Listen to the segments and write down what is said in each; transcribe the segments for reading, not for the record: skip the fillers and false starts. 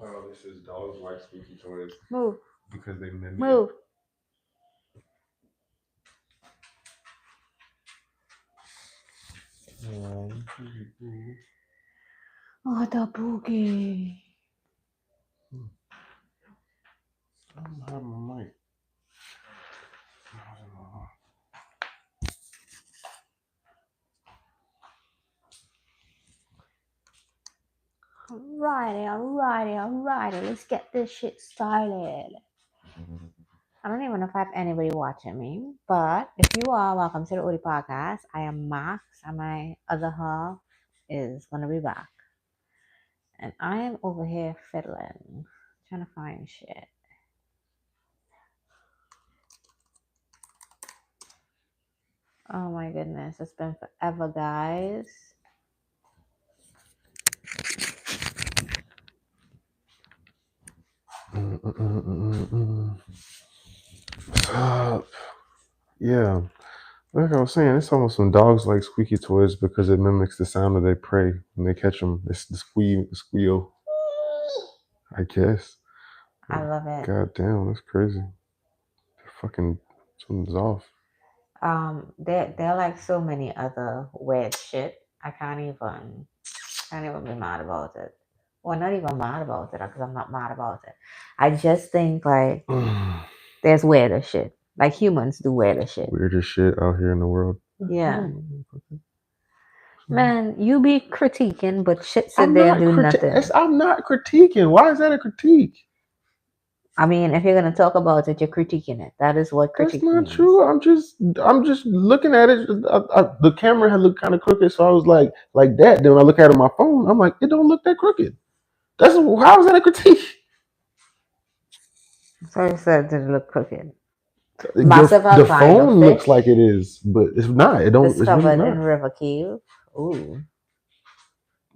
Wow, this is dogs like squeaky toys Move. because they mimic. Move. Oh, the boogie. I don't have my mic. Alrighty. Let's get this shit started. I don't even know if I have anybody watching me, but if you are, welcome to the Odyssey podcast. I am Max, and my other half is gonna be back. And I am over here fiddling, trying to find shit. Oh my goodness, it's been forever, guys. What's up? Yeah, like I was saying, it's almost some dogs like squeaky toys because it mimics the sound of their prey when they catch them. It's the squeal. I guess. I love it. God damn, that's crazy. Fucking something's off. They're like so many other weird shit. I can't even be mad about it. Well, not even mad about it because I'm not mad about it. I just think like there's weirder shit. Like humans do weirder shit. Weirdest shit out here in the world. Yeah. Man, you be critiquing, but shit sit I'm there and not do nothing. I'm not critiquing. Why is that a critique? I mean, if you're gonna talk about it, you're critiquing it. That is what That's critique not means. true. I'm just looking at it. The camera had looked kind of crooked, so I was like that. Then when I look at it on my phone, I'm like, it don't look that crooked. That's how is that a critique? So you said did it look crooked? Massive The albino phone looks fish like it is, but it's not. It don't. It's really discovered in not. River Cave. Ooh.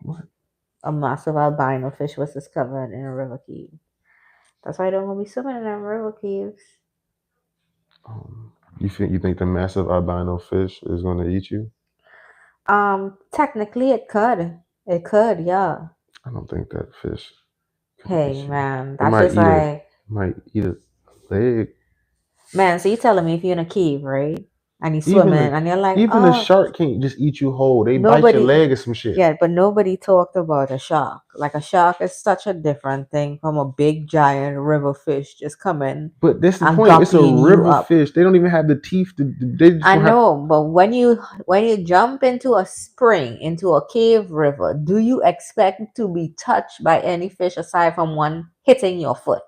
What? A massive albino fish was discovered in a river cave. That's why I don't want to be swimming in them river caves. You think the massive albino fish is going to eat you? Technically it could. It could, yeah. I don't think that fish could eat Hey you. man, It that's just like might eat a leg. man, so you telling me if you're in a cave, right? And you Even swimming and you're like, even a oh shark can't just eat you whole. They bite your nobody leg or some shit. yeah, but nobody talked about a shark. Like a shark is such a different thing from a big giant river fish just coming But that's the and point. It's a gopping you river up. fish. They don't even have the teeth. They just I gonna have. know, but when you jump into a spring, into a cave river, do you expect to be touched by any fish aside from one hitting your foot?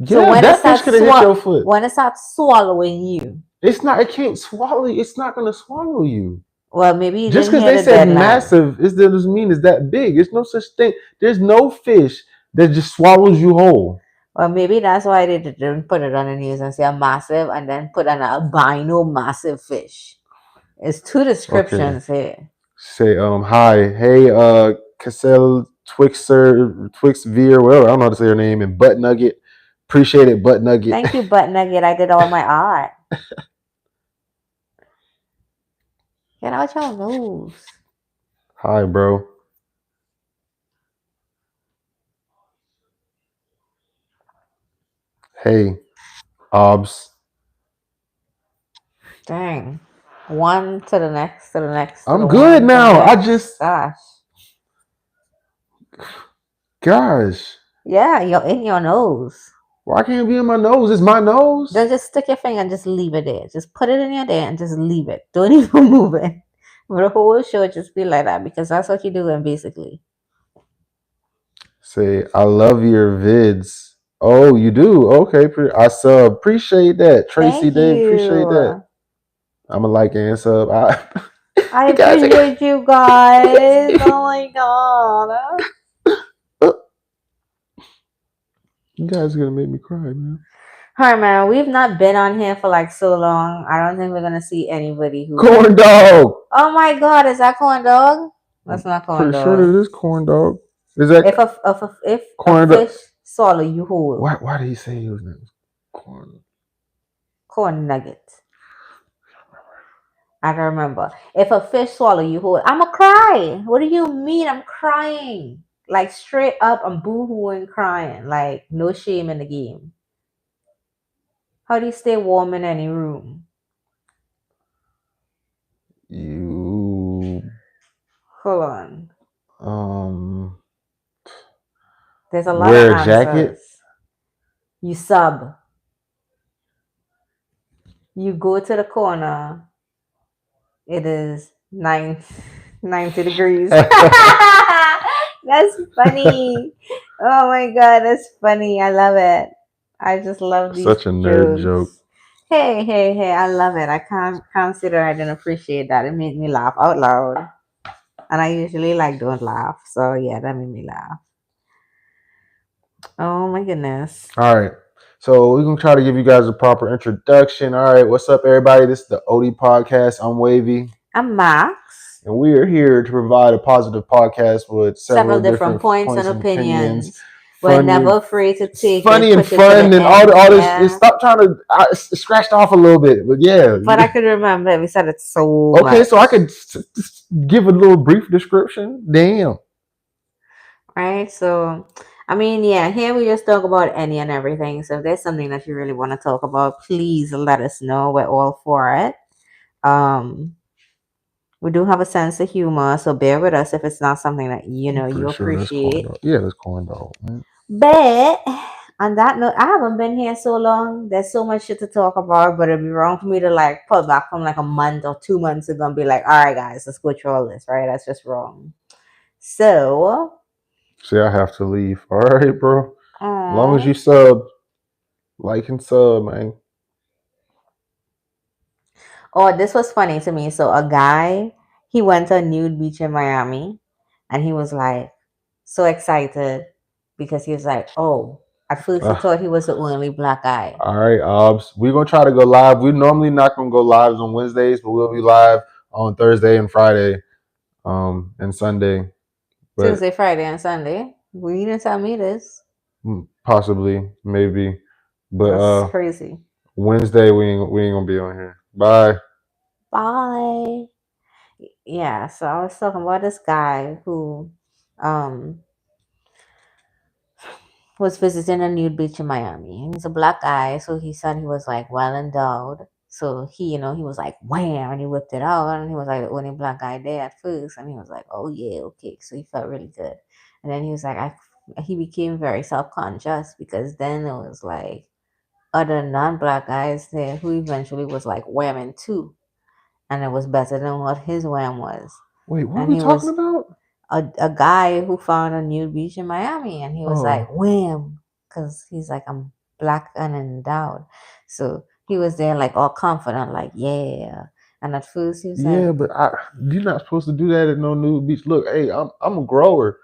So Yeah, that fish could have hit your foot. when it starts swallowing you, It's not. It can't swallow you. It's not gonna swallow you. well, maybe you Just didn't because hear they the said deadline. massive, it doesn't mean it's that big. There's no such thing. There's no fish that just swallows you whole. Well, maybe that's why they didn't put it on the news and say a massive, and then put an albino massive fish. It's two Okay. descriptions here. Say hi, hey Cassell Twixer Twix Veer, whatever. I don't know how to say her name, and Butt Nugget. Appreciate it, Butt Nugget. Thank you, butt nugget. I did all my art. Get out your nose. Hi, bro. Hey, Obs. Dang. One to the next, to the next, to I'm the good one, to the now. next. Gosh. Gosh, Yeah, you're in your nose. why can't it be in my nose? It's my nose. Then just stick your finger and just leave it there. Just put it in your there and just leave it. Don't even move it. For the whole show, just be like that because that's what you're doing basically. Say, I love your vids. Oh, you do? Okay. I sub. Appreciate that. Tracy Thank Day, appreciate that. you. I'm a like and sub. I You guys, appreciate you guys. Oh my god. you guys are going to make me cry, man. Alright, man. We've not been on here for like so long. I don't think we're gonna see anybody who. Corn dog. Oh my god, is that corn dog? That's not corn Pretty sure dog. that is corn dog. Is that If a corn dog? fish swallow you whole, Why did he say his name was corn? corn nugget. I don't remember. If a fish swallow you whole, I'ma cry. What do you mean? I'm crying. like straight up and boo-hooing, crying, like no shame in the game. How do you stay warm in any room? You Hold on. um There's a lot of wear a jacket. answers. You sub. You go to the corner. It is 90 degrees. That's funny. Oh my god, that's funny. I love it. I just love these Such a nerd joke. jokes. Hey, hey, hey, I love it. I can't consider I didn't appreciate that. It made me laugh out loud. And I usually like don't laugh. So yeah, that made me laugh. Oh my goodness. All right. So we're gonna try to give you guys a proper introduction. All right, what's up, everybody? This is the OD podcast. I'm Wavy, I'm Max. and we are here to provide a positive podcast with Several several different different points and points and opinions. opinions. We're never afraid to take it, Funny and push it to fun, the and end. all this. Yeah. Stop trying to it's scratched off a little bit, but yeah. But I could remember we said it so Okay, much. so I could give a little brief description. Damn. Right? So, I mean, yeah, here we just talk about any and everything. So if there's something that you really want to talk about, please let us know. We're all for it. We do have a sense of humor, so bear with us if it's not something that I'm you pretty sure that's corn appreciate. dog. Yeah, that's corn dog. Man. But on that note, I haven't been here so long. There's so much shit to talk about, but it'd be wrong for me to like pull back from like a month or 2 months ago and be like, all right, guys, let's go through all this, right? That's just wrong. So, See, I have to leave. All right, bro. As long as aw. you sub, like and sub, man. Oh, this was funny to me. So a guy, he went to a nude beach in Miami and he was like so excited because he was like, oh, at first he Uh, thought he was the only black guy. all right, Obs. We're gonna try to go live. We're normally not gonna go live on Wednesdays, but we'll be live on Thursday and Friday, and Sunday. But Tuesday, Friday, and Sunday. Well, you didn't tell me this. possibly, maybe. But That's crazy. Wednesday we ain't gonna be on here. Bye. Bye. Yeah, so I was talking about this guy who um was visiting a nude beach in Miami. And he's a black guy, so he said he was like well endowed. So he was like wham, and he whipped it out, and he was like the only black guy there at first, and he was like, oh yeah, okay. So he felt really good, and then he was like, he became very self conscious because then it was like other non black guys there who eventually was like whamming too, and it was better than what his wham was, Wait, what are and we he talking was about? a guy who found a nude beach in Miami, and he was like, Oh, wham, because he's like, I'm black and endowed. So he was there like all confident, like, yeah. And at first he was like, yeah, but you're not supposed to do that at no nude beach. Look, hey, I'm a grower.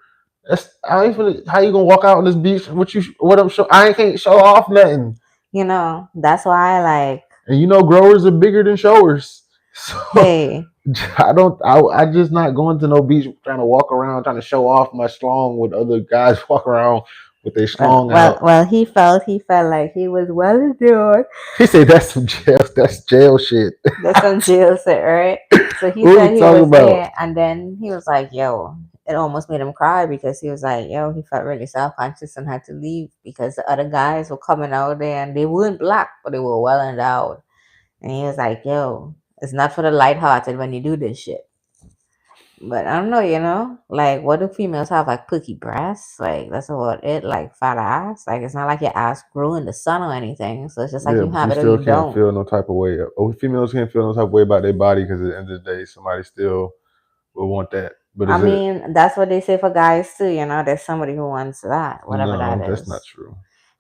That's how you gonna walk out on this beach? What I'm show? I can't show off nothing. that's why like, And growers are bigger than showers. So hey, I just not going to no beach trying to walk around trying to show off my schlong with other guys walk around with their well, schlong well, out. well, he felt like he was well endured. He said that's jail shit. That's some jail shit, right? So he What are we said he talking was about? there, and then he was like, "Yo," it almost made him cry because he was like, "Yo," he felt really self conscious and had to leave because the other guys were coming out there and they weren't black, but they were well endowed. And he was like, "Yo, it's not for the lighthearted when you do this shit." But I don't know, like what do females have like perky breasts? Like that's about it, like fat ass. Like it's not like your ass grew in the sun or anything. So it's just like Yeah, you but you have it or still you can't don't. feel no type of way. Females can't feel no type of way about their body because at the end of the day, somebody still will want that. But I is it? mean, that's what they say for guys too, there's somebody who wants that, whatever that No, that's not is. true.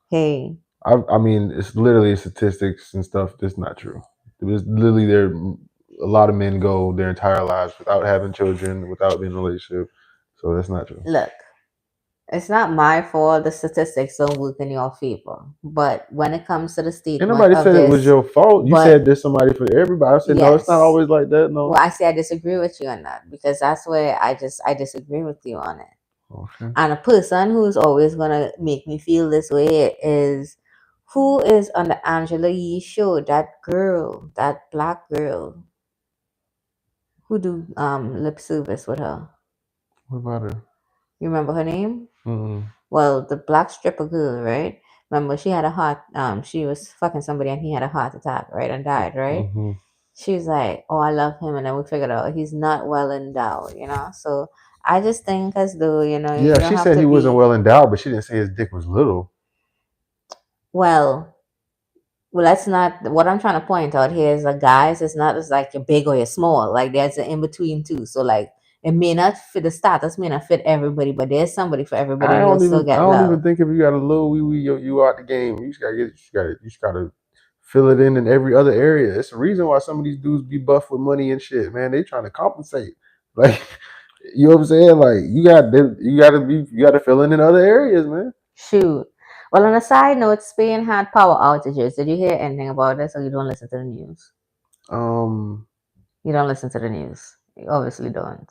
Hey, I mean, it's literally statistics and stuff. That's not true. It's literally there. A lot of men go their entire lives without having children, without being in a relationship. So that's not true. look, it's not my fault the statistics don't work in your favor. But when it comes to the And statement nobody of said it was this, your fault. You but said there's somebody for everybody. I said no, it's not yes. always like that. Well, No. I say I disagree with you on that because that's where I disagree with you on it. Okay. And a person who's always gonna make me feel this way is who is on the Angela Yee show, that girl, that black girl who do lip service with her. What about her? You remember her name? Mm-mm. Well, the black stripper girl, right? Remember, she had a heart. She was fucking somebody, and he had a heart attack, right, and died, right? Mm-hmm. She was like, "Oh, I love him," and then we figured out he's not well endowed, you know. So I just think as though Yeah, you don't she have said to he wasn't be well endowed, but she didn't say his dick was little. well. Well, that's not what I'm trying to point out here. Is like guys, it's not as like you're big or you're small. Like there's an in between too. So like it may not fit the status, may not fit everybody, but there's somebody for everybody, and you'll still I get don't even love. think if you got a little wee wee, you out the game. You just gotta fill it in every other area. It's the reason why some of these dudes be buff with money and shit, man. They trying to compensate. Like, you know what I'm saying? Like, you gotta fill in other areas, man. Shoot. Well, on a side note, Spain had power outages. Did you hear anything about this, or you don't listen to the news? Um, You don't listen to the news. You obviously don't.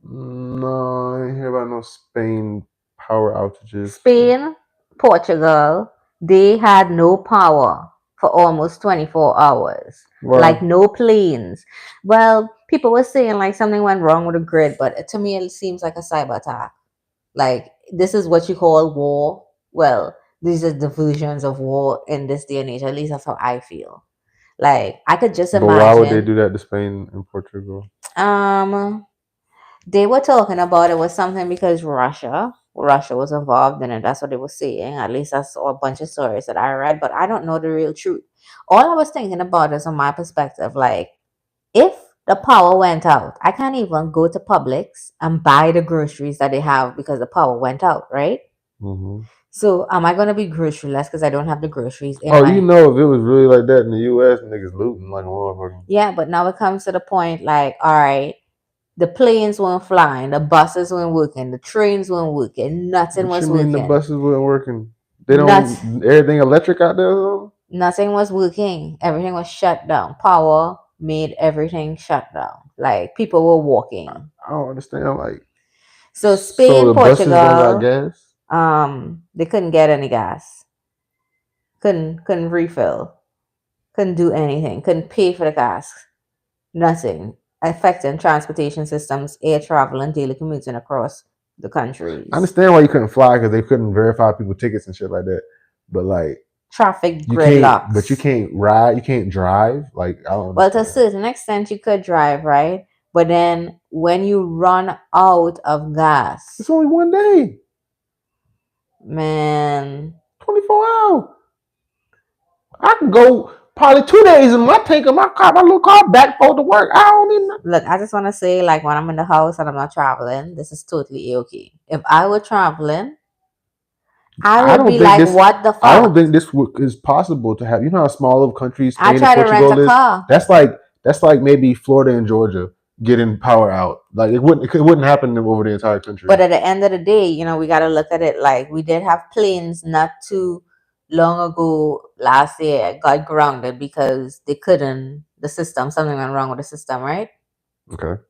no, I ain't hear about no Spain power outages. Spain, Portugal, they had no power for almost 24 hours. Like Wow. no planes. Well, people were saying like something went wrong with the grid, but to me it seems like a cyber attack. Like this is what you call war. Well, these are the versions of war in this day and age. At least that's how I feel. Like I could just But why would they imagine. do that to Spain and Portugal? Um They were talking about it was something because Russia was involved in it. That's what they were saying. At least that's a bunch of stories that I read, but I don't know the real truth. All I was thinking about is from my perspective, like if the power went out, I can't even go to Publix and buy the groceries that they have because the power went out, right? Hmm. So am I gonna be groceryless because I don't have the groceries in Oh, you my know, if it was really like that in the U.S., niggas looting like a motherfucker. yeah, but now it comes to the point like, all right, the planes weren't flying, the buses weren't working, the trains weren't working, nothing What you was mean the working. buses weren't working? They Not, don't everything electric out there or nothing was working. Everything was shut down. Power made everything shut down. Like people were walking. I don't understand. Like, So so Spain, the buses don't got Portugal, gas. they couldn't get any gas. Couldn't refill. Couldn't do anything. Couldn't pay for the gas. Nothing. Affecting transportation systems, air travel, and daily commuting across the I countries. understand why you couldn't fly because they couldn't verify people tickets and shit like that. But like, Traffic but you gridlocks. can't ride, you can't drive. Like, I don't Well, to a understand. certain extent, you could drive, right? But then when you run out of It's gas, only one day, man, 24 hours. I can go probably 2 days in my tank of my little car back and forth to work. I don't need nothing. look, I just want to say, like, when I'm in the house and I'm not traveling, this is totally okay. If I were traveling, I I would don't be think like, this. what the I don't fuck? think this is possible to have. You know how small of countries I Spain and try to rent a Portugal is. car. That's like maybe Florida and Georgia getting power out. Like, it wouldn't happen over the entire country. But at the end of the day, we got to look at it like we did have planes not too long ago last year got grounded because they couldn't, the system, something went wrong with the system, right? Okay.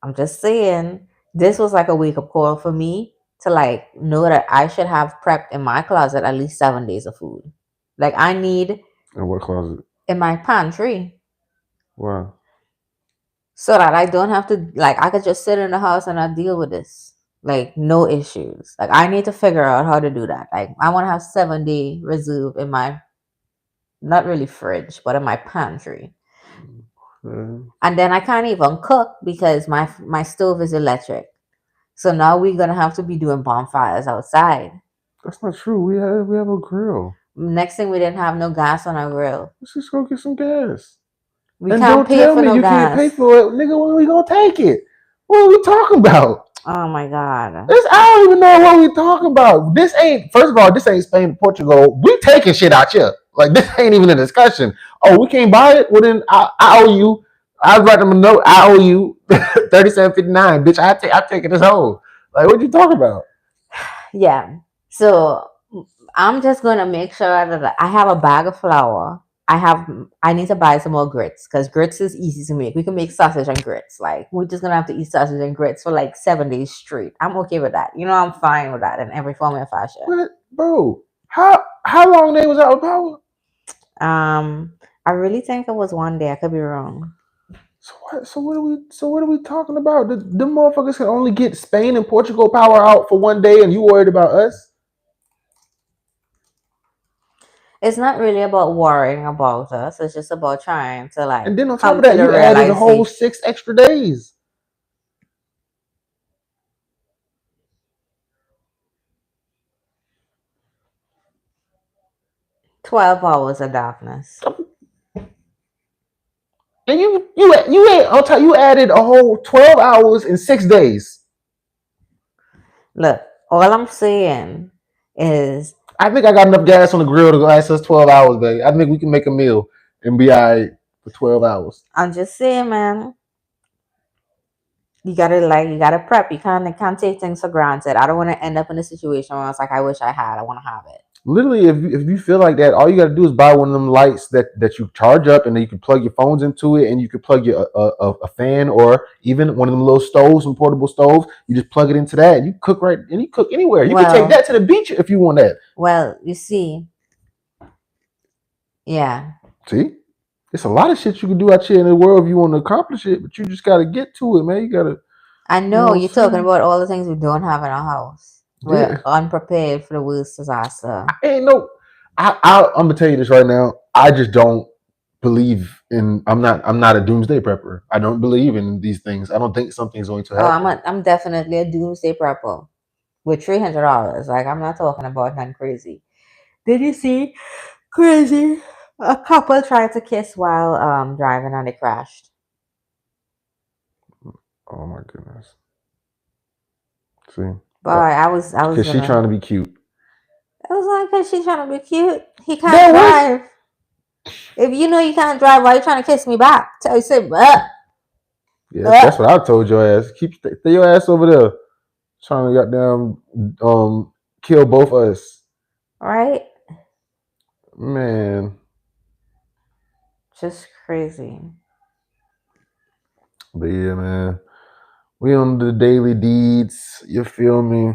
I'm just saying, this was like a wake up call for me to like know that I should have prepped in my closet at least 7 days of food. Like I need And what closet? in my pantry Wow. so that I don't have to like I could just sit in the house and not deal with this. Like no issues. Like I need to figure out how to do that. Like I want to have 7 day reserve in my not really fridge, but in my pantry. And then I can't even cook because my stove is electric. So now we're gonna have to be doing bonfires outside. That's not true. We have a grill. Next thing we didn't have no gas on our grill. Let's just go get some gas. We And can't don't pay tell for me no you can't pay gas. for it, nigga. When we gonna take it? What are we talking about? Oh my god. I don't even know what we talking about. This ain't. First of all, this ain't Spain and Portugal. We taking shit out here. Like, this ain't even a discussion. Oh, we can't buy it. Well, then I owe you. I write them a note. I owe you 37.59, bitch. I take it as whole. Like, what you talking about? Yeah. So I'm just gonna make sure that I have a bag of flour. I need to buy some more grits because grits is easy to make. We can make sausage and grits. Like we're just gonna have to eat sausage and grits for like 7 days straight. I'm okay with that. I'm fine with that in every form and fashion. What, bro? How long they was out of power? Um, I really think it was one day. I could be wrong. So what? So what are we? So what are we talking about? The motherfuckers can only get Spain and Portugal power out for one day, and you worried about us? It's not really about worrying about us. It's just about trying to like And then on top come of to that, the you added a whole realization. 6 extra days. 12 hours of darkness. And you ain't on top. You added a whole 12 hours in 6 days. Look, all I'm saying is I think I got enough gas on the grill to last us 12 hours, baby. I think we can make a meal and be alright for 12 hours. I'm just saying, man. You gotta prep. You can't take things for granted. I don't want to end up in a situation where it's like I wish I had. I want to have it. Literally, if you feel like that, all you got to do is buy one of them lights that you charge up, and then you can plug your phones into it, and you can plug your a fan or even one of them little stoves, some portable stoves. You just plug it into that, and you cook right, and you cook anywhere. You can take Well, that to the beach if you want that. you see, yeah, See, it's a lot of shit you can do out here in the world if you want to accomplish it, but you just got to get to it, man. You got to, I you know know what I'm you're talking saying? about all the things we don't have in our house. We're Yeah, unprepared for the worst disaster. ain't no. I'm gonna tell you this right now. I just don't believe in. I'm not a doomsday prepper. I don't believe in these things. I don't think something's going to Oh, I'm happen. a, I'm definitely a doomsday prepper with $300. Like I'm not talking about nothing crazy. Did you see crazy? A couple tried to kiss while driving and they crashed. Oh my goodness. See, Boy, I was because she gonna. trying to be cute. I was like, cause she's trying to be cute. He can't That was. drive. If you know you can't drive, why are you trying to kiss me back? Tell you say, Yeah, that's what I told your ass. Stay your ass over there, trying to goddamn kill both of us. right? Man, Just crazy. but yeah, man. We on the daily deeds. You feel me?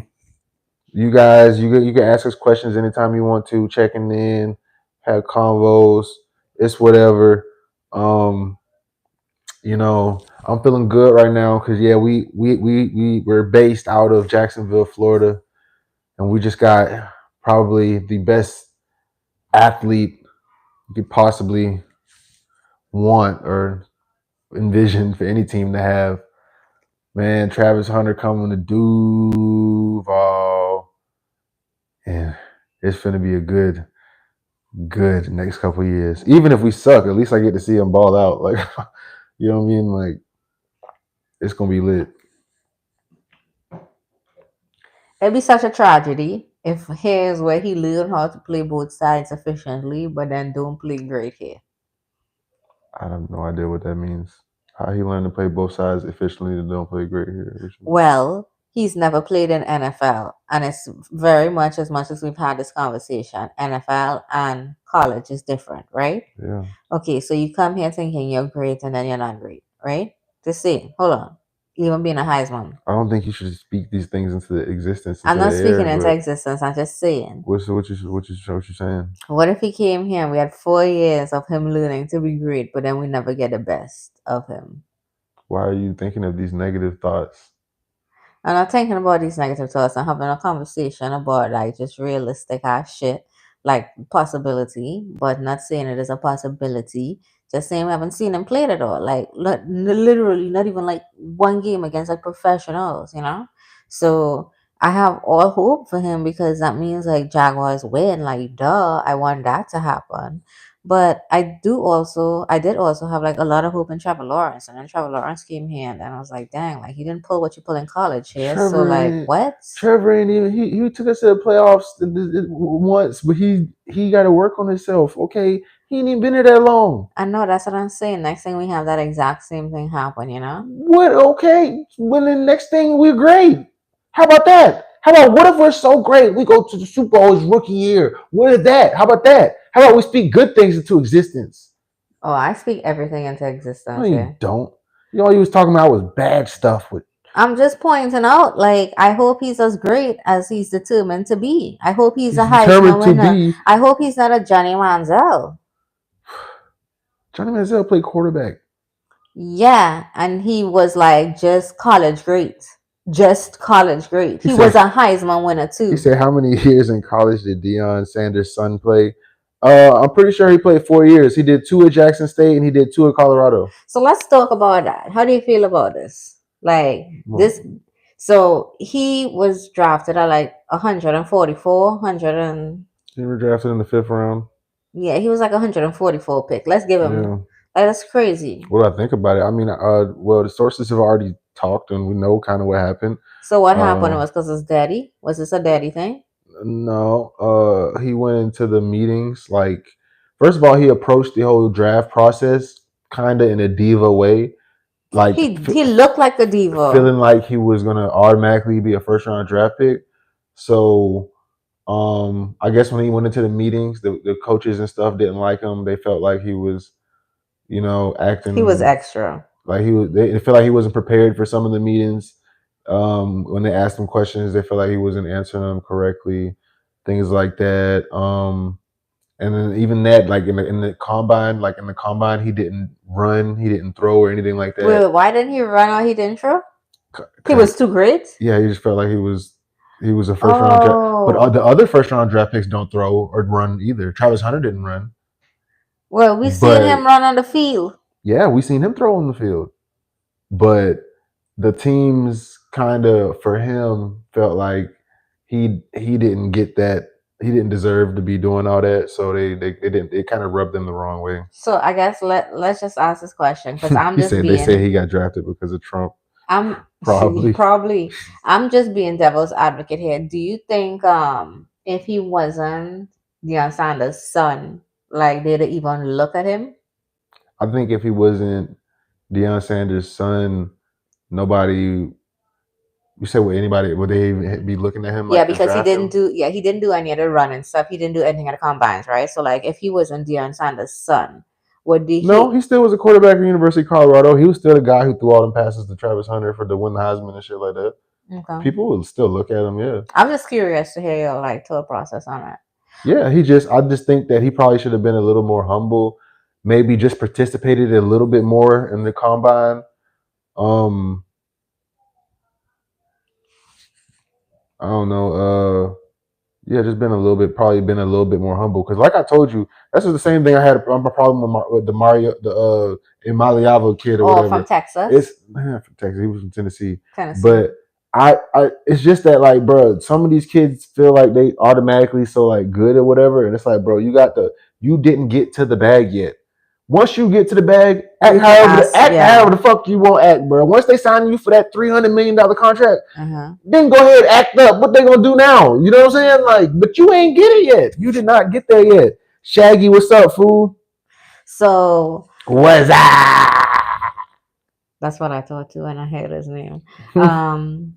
You guys, you can ask us questions anytime you want to. Checking in, have convos. It's whatever. Um, I'm feeling good right now because yeah, we're based out of Jacksonville, Florida, and we just got probably the best athlete you could possibly want or envision for any team to have. Man, Travis Hunter coming to Duval, and it's gonna be a good next couple years. Even if we suck, at least I get to see him ball out. Like, you know what I mean? Like, it's gonna be lit. It'd be such a tragedy if here's where he learned how to play both sides efficiently, but then don't play great here. I have no idea what that means. How he learned to play both sides efficiently and don't play great here. Well, he's never played in NFL, and it's very much as we've had this conversation, NFL and college is different, right? Yeah. Okay, so you come here thinking you're great and then you're not great, right? Just see, hold on. Even being a Heisman. I don't think you should speak these things into the existence, I'm into the not air. speaking into But existence, I'm just saying. what you saying? What if he came here and we had 4 years of him learning to be great, but then we never get the best of him? Why are you thinking of these negative thoughts? I'm not thinking about these negative thoughts. I'm having a conversation about like just realistic ass shit, like possibility, but not saying it is a possibility. Just saying we haven't seen him play it at all. Like literally, not even like one game against like professionals, you know. So I have all hope for him because that means like Jaguars win. Like duh, I want that to happen. But I did also have like a lot of hope in Trevor Lawrence, and then Trevor Lawrence came here, and I was like, dang, like he didn't pull what you pull in college here. So Trevor like, ain't what? Trevor ain't even he took us to the playoffs once, but he got to work on himself. Okay, he ain't even been there that long. I know that's what I'm saying. Next thing we have that exact same thing happen, you know? What? Okay, when the next thing we're great. How about that? How about what if we're so great we go to the Super Bowl his rookie year? What is that? How about that? How about we speak good things into existence? Oh, I speak everything into No, existence you here. don't. All you was talking about was bad stuff with I'm just pointing out, like, I hope he's as great as he's determined to be. I hope he's a he's Heisman determined to winner. be. I hope he's not a Johnny Manziel. Johnny Manziel played quarterback. Yeah, and he was like just college great. Just college great. He He was said a Heisman winner he too. said how many years in college did Deion Sanders' son play? I'm pretty sure he played 4 years. He did two at Jackson State and he did two at Colorado. So let's talk about that. How do you feel about this? Like this, Well, so he was drafted at like 144, 100 and he was drafted in the fifth round. yeah, he was like 144 pick. Let's give him Yeah. like that's crazy. What do I think about it? I mean, well, the sources have already talked, and we know kind of what happened. So what happened Uh, was because his daddy? Was this a daddy thing? no, he went into the meetings like, first of all, he approached the whole draft process kind of in a diva way, like He looked like a diva. feeling like he was gonna automatically be a first round draft pick. So, I guess when he went into the meetings, the coaches and stuff didn't like him. They felt like he was, He was acting extra. like he was. They felt like he wasn't prepared for some of the meetings. When they asked him questions, they felt like he wasn't answering them correctly, things like that. And then even that, like in the combine, he didn't run, he didn't throw or anything like that. Wait, why didn't he run or he didn't throw? He Cause was too great. yeah, he just felt like he was a first round draft. But Oh, the other first round draft picks don't throw or run either. Travis Hunter didn't run, well, we seen but him run on the field. yeah, we seen him throw on the field. But the teams kind of for him felt like he didn't get that. He didn't deserve to be doing all that, so they didn't. It kind of rubbed them the wrong way. So I guess let's just ask this question because I'm He just said they say being he got drafted because of Trump, I'm probably. probably I'm just being devil's advocate here. Do you think if he wasn't Deion Sanders' son, like they'd even look at him? I think if he wasn't Deion Sanders' son, nobody. You said would anybody would they even be looking at him Yeah, like to because draft him? he didn't do any of the running stuff. He didn't do anything at the combines, right? So like if he wasn't Deion Sanders' son, would No, he he still was a quarterback at University of Colorado. He was still the guy who threw all them passes to Travis Hunter for the win the Heisman and shit like that. okay. People would still look at him, yeah. I'm just curious to hear your like thought process on that. Yeah, I just think that he probably should have been a little more humble, maybe just participated a little bit more in the combine. Um, I don't know. Yeah, just been a little bit, probably been a little bit more humble. Because, like I told you, that's the same thing I had a problem with the Mario, the Imaliava kid or Oh, from whatever. It's Texas, from Texas. He was from Tennessee, Tennessee. but it's just that like, bro, some of these kids feel like they automatically so like good or whatever, and it's like, bro, you didn't get to the bag yet. Once you get to the bag, You can ask, act however yeah. the fuck you want to act, bro. Once they sign you for that $300 million contract, Uh-huh. then go ahead, act up. What they gonna do now? You know what I'm saying? Like, but you ain't get it yet. You did not get there yet. Shaggy, what's up, fool? So What's up? that's what I thought too when I heard his name. Um,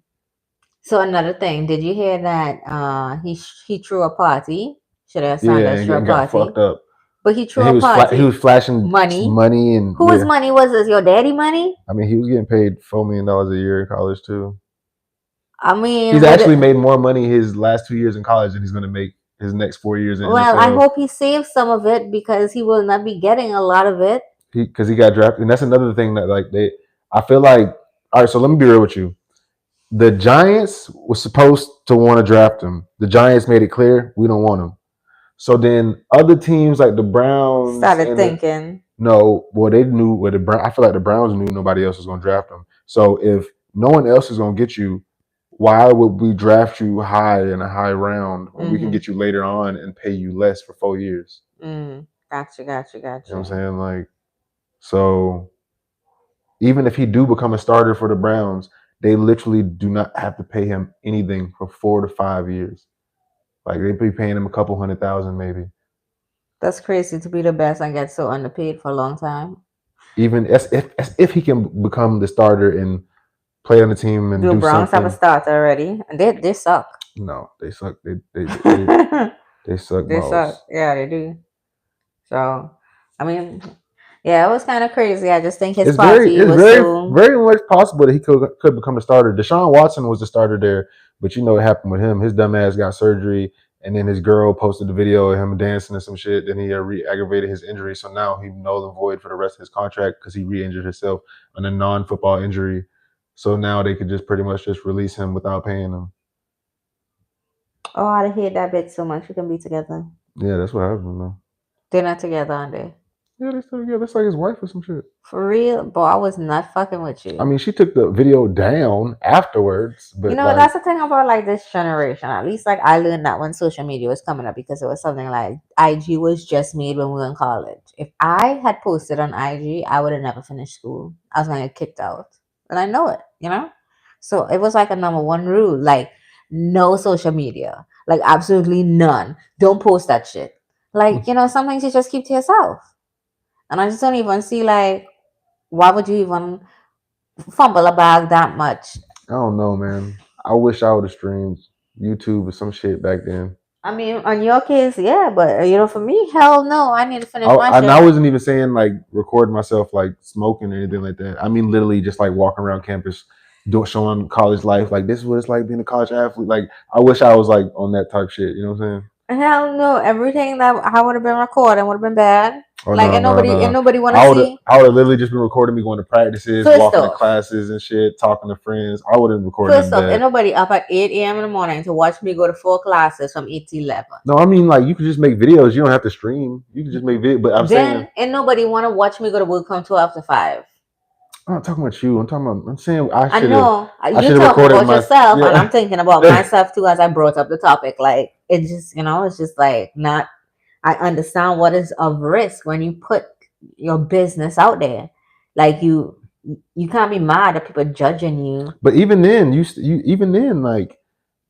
so another thing, did you hear that he threw a party? Should have Yeah, Sanders threw a and got fucked party, up. but he threw And a he party. was flashing Money. money and Whose yeah. money was this? Your daddy money? I mean, he was getting paid $4 million a year in college too. I He's mean, actually made more money his last 2 years in college than he's gonna make his next 4 years in well, I NFL. hope he saved some of it because he will not be getting a lot of it. Because he got drafted, and that's another thing that like I feel like. All right, so let me be real with you. The Giants was supposed to want to draft him. The Giants made it clear we don't want him. So then other teams like the Browns Started and thinking. no, well they knew what I feel like the Browns knew nobody else was going to draft him. So if no one else is going to get you, why would we draft you high in a high round when we can get you later on and pay you less for 4 years? Gotcha, gotcha, You know what I'm gotcha. saying? Like, so even if he do become a starter for the Browns, they literally do not have to pay him anything for 4 to 5 years. Like they be paying him a couple 100,000 maybe. That's crazy to be the best and get so underpaid for a long time. Even as if he can become the starter and play on the team and Do do Browns have a something. starter already? And they suck. No, they suck. They They suck suck. balls. Yeah, they do. So, I mean, yeah, it was kind of crazy. I just think his It's very, party it's was very, so. very much possible that he could become a starter. Deshaun Watson was the starter there, but you know what happened with him. His dumb ass got surgery, and then his girl posted the video of him dancing and some shit. Then he re-aggravated his injury, so now he null and void for the rest of his contract because he re-injured himself on a non-football injury. So now they could just pretty much just release him without paying him. Oh, I hate that bit so much. We can be together. Yeah, that's what happened though. They're not together, aren't they? Yeah, they still together. That's like his wife or some shit. For real? Boy, I was not fucking with you. I mean, she took the video down afterwards, but You know, like, that's the thing about like this generation. At least like I learned that when social media was coming up because it was something like IG was just made when we were in college. If I had posted on IG, I would have never finished school. I was gonna get kicked out. And I know it, you know? So it was like a number one rule, like no social media. Like absolutely none. Don't post that shit. Like, you know, some things you just keep to yourself. And I just don't even see like why would you even fumble a bag that much? I don't know, man. I wish I would have streamed YouTube or some shit back then. I mean, on your case, yeah, but you know, for me, hell no, I need to finish my And I shit. wasn't even saying like recording myself like smoking or anything like that. I mean, literally just like walking around campus, showing college life. Like this is what it's like being a college athlete. Like I wish I was like on that type shit. You know what I'm saying? Hell no, everything that I would have been recording would have been bad. Oh Like, no, no, and no. nobody want to see. I would have literally just been recording me going to practices, First walking to off, classes and shit, talking to friends. I wouldn't record first nothing off, bad. ain't nobody up at 8 a.m. in the morning to watch me go to 4 classes from 8 to 11. No, I mean like you could just make videos. You don't have to stream. You can just make videos. But I'm saying, Ain't nobody want to watch me go to work from 12 to 5. I'm not talking about you. I'm talking about. I'm saying I I should have. know I you're should have talking recorded about my. yourself, and I'm Yeah. thinking about myself too as I brought up the topic. Like, it just, you know, it's just like not. I understand what is of risk when you put your business out there. Like you can't be mad at people judging you. But even then, you even then, like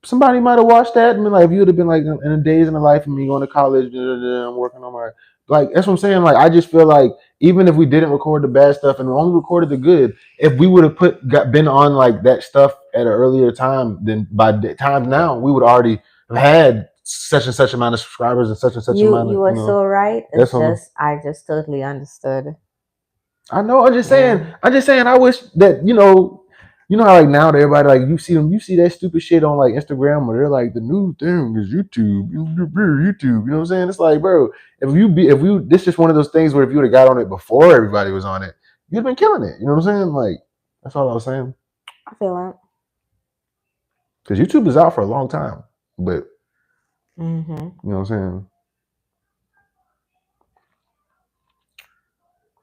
somebody might have watched that and been like, if you would have been like in the days in the life of me going to college, I'm working on my like. That's what I'm saying. Like I just feel like even if we didn't record the bad stuff and only recorded the good, if we would have been on like that stuff at an earlier time, then by the time now we would already have had such and such amount of subscribers and such amount of You are so right. That's It's on. just I just totally understood. I know. I'm just saying. Yeah. I'm just saying. I wish that you know how like now everybody like you see them, you see that stupid shit on like Instagram where they're like the new thing is YouTube, YouTube. You know what I'm saying? It's like, bro, if we, this is just one of those things where if you would have got on it before everybody was on it, you'd have been killing it. You know what I'm saying? Like that's all I was saying. I feel that. Because YouTube is out for a long time, but Mm-hmm. you know what I'm saying.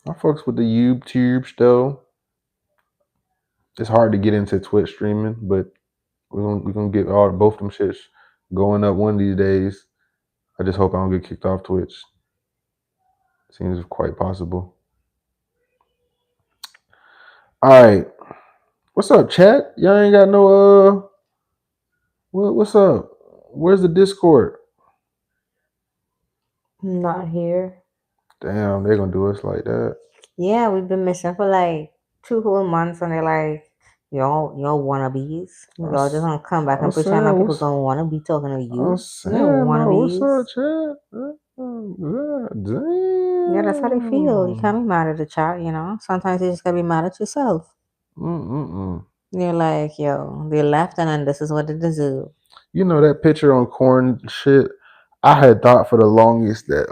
I fucks with the YouTube though. It's hard to get into Twitch streaming, but we're gonna get both them shits going up one of these days. I just hope I don't get kicked off Twitch. Seems quite possible. All right, what's up, chat? Y'all ain't got no what's up? Where's the Discord? Not here. Damn, they're gonna do us like that. Yeah, we've been missing for like 2 whole months, and they're like, y'all wannabes. Y'all just gonna come back I'm and pretend like saying, people gonna wanna be talking to I'm you. saying, Yeah, no, what's wannabes. up, chat? Damn. Yeah, that's how they feel. You can't be mad at the chat, you know. Sometimes you just gotta be mad at yourself. You're like, yo, they left, and then this is what they deserve. You know that picture on corn shit? I had thought for the longest that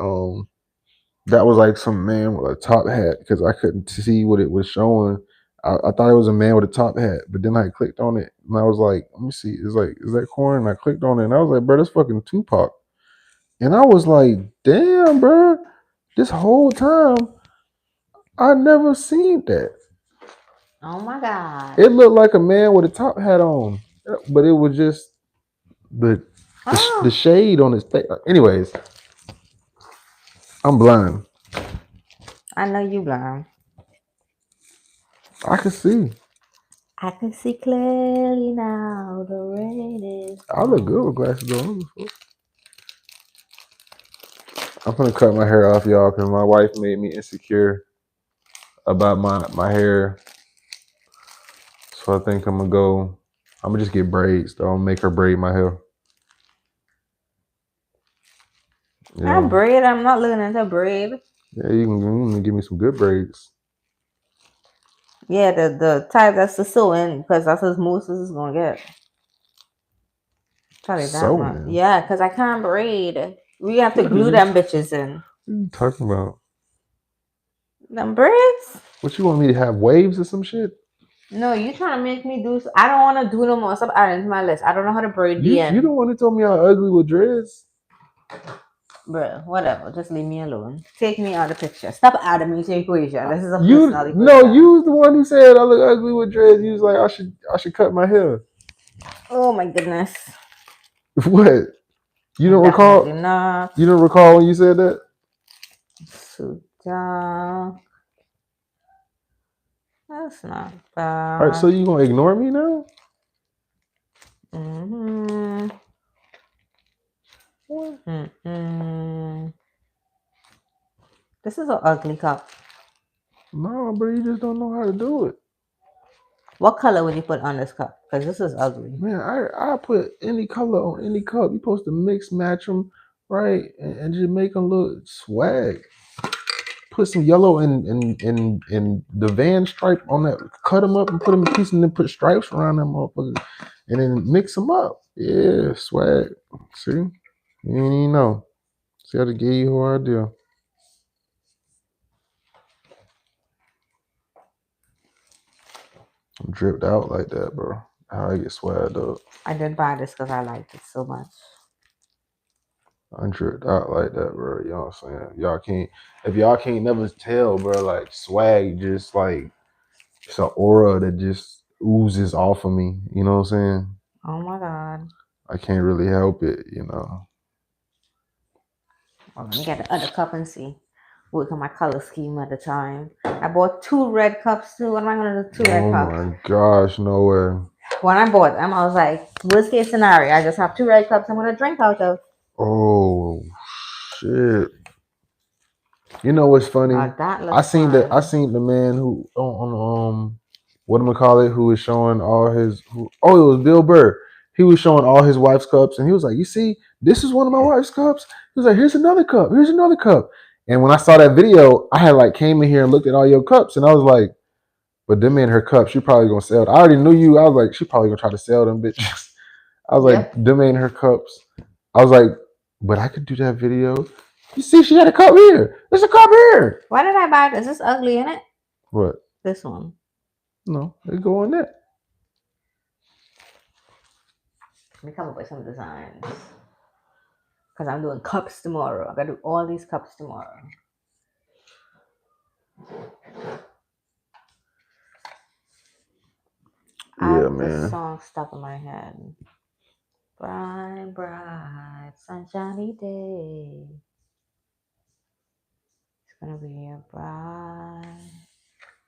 that was like some man with a top hat because I couldn't see what it was showing. I thought it was a man with a top hat, but then I clicked on it and I was like, let me see. It's like, is that corn? And I clicked on it and I was like, bro, that's fucking Tupac. And I was like, damn, bro, this whole time I never seen that. Oh my god. It looked like a man with a top hat on, but it was just the shade on his face. Anyways, I'm blind. I know you blind. I can see. I can see clearly now. The rain is. I look good with glasses on. I'm gonna cut my hair off, y'all, because my wife made me insecure about my hair. So I think I'm gonna just get braids. Though. I'll make her braid my hair. Yeah. Braid. I'm not looking at the braid. Yeah, you can give me some good braids. Yeah, the type that's the sewing because that's as most is gonna get. Tell you that much. Sewing. Yeah, because I can't braid. We have to What glue is them this? bitches in. What are you talking about? Them braids? What you want me to have waves or some shit? No, you trying to make me do. I don't want to do no more. Stop adding to my list. I don't know how to braid You BM. don't want to tell me how ugly with dreads? Bro, whatever. Just leave me alone. Take me out of the picture. Stop adding me to the equation. This is a You personal no, equation. you was the one who said I look ugly with dreads. You was like I should cut my hair. Oh my goodness. What? You don't Definitely recall? not. You don't recall when you said that? Suda. That's not All right, so bad. you gonna ignore me now? Mm-hmm. Mm-mm. This is an ugly cup. No, bro, you just don't know how to do it. What color would you put on this cup? Because this is ugly. Man, I put any color on any cup. You supposed to mix match them, right, and just make them look swag. Put some yellow and the van stripe on that. Cut them up and put them in pieces, and then put stripes around them motherfuckers, and then mix them up. Yeah, swag. See, you ain't even know. See, I just gave you a whole idea. I'm dripped out like that, bro. How I get swagged up. I did buy this because I liked it so much. I'm dripped out like that, bro. You know what I'm saying? Y'all can't never tell, bro, like swag just like it's an aura that just oozes off of me. You know what I'm saying? Oh my god. I can't really help it, you know. Well, let me get the other cup and see. Work on my color scheme at the time. I bought 2 red cups too. What am I gonna do? 2 red Oh cups. my gosh, no way. When I bought them, I was like, worst case scenario, I just have 2 red cups I'm gonna drink out of. Oh shit. You know what's funny? Now that I looks seen the I fine. seen the man who on what am I call it, who was showing all his it was Bill Burr. He was showing all his wife's cups and he was like, you see, this is one of my wife's cups. He was like, here's another cup, here's another cup. And when I saw that video, I had like came in here and looked at all your cups and I was like, but them ain't her cups. She probably gonna sell. I already knew you. I was like, she probably gonna try to sell them bitches. I was like, Yep. them ain't her cups. I was like, but I could do that video. You see, she had a cup here. There's a cup here. Why did I buy this? Is this ugly in it? What? This one. No, they go on that. Let me come up with some designs. Because I'm doing cups tomorrow. I gotta do all these cups tomorrow. I Yeah, have this man. song stuck in my head. Bright, bright, sunshiny day. It's gonna be a bright,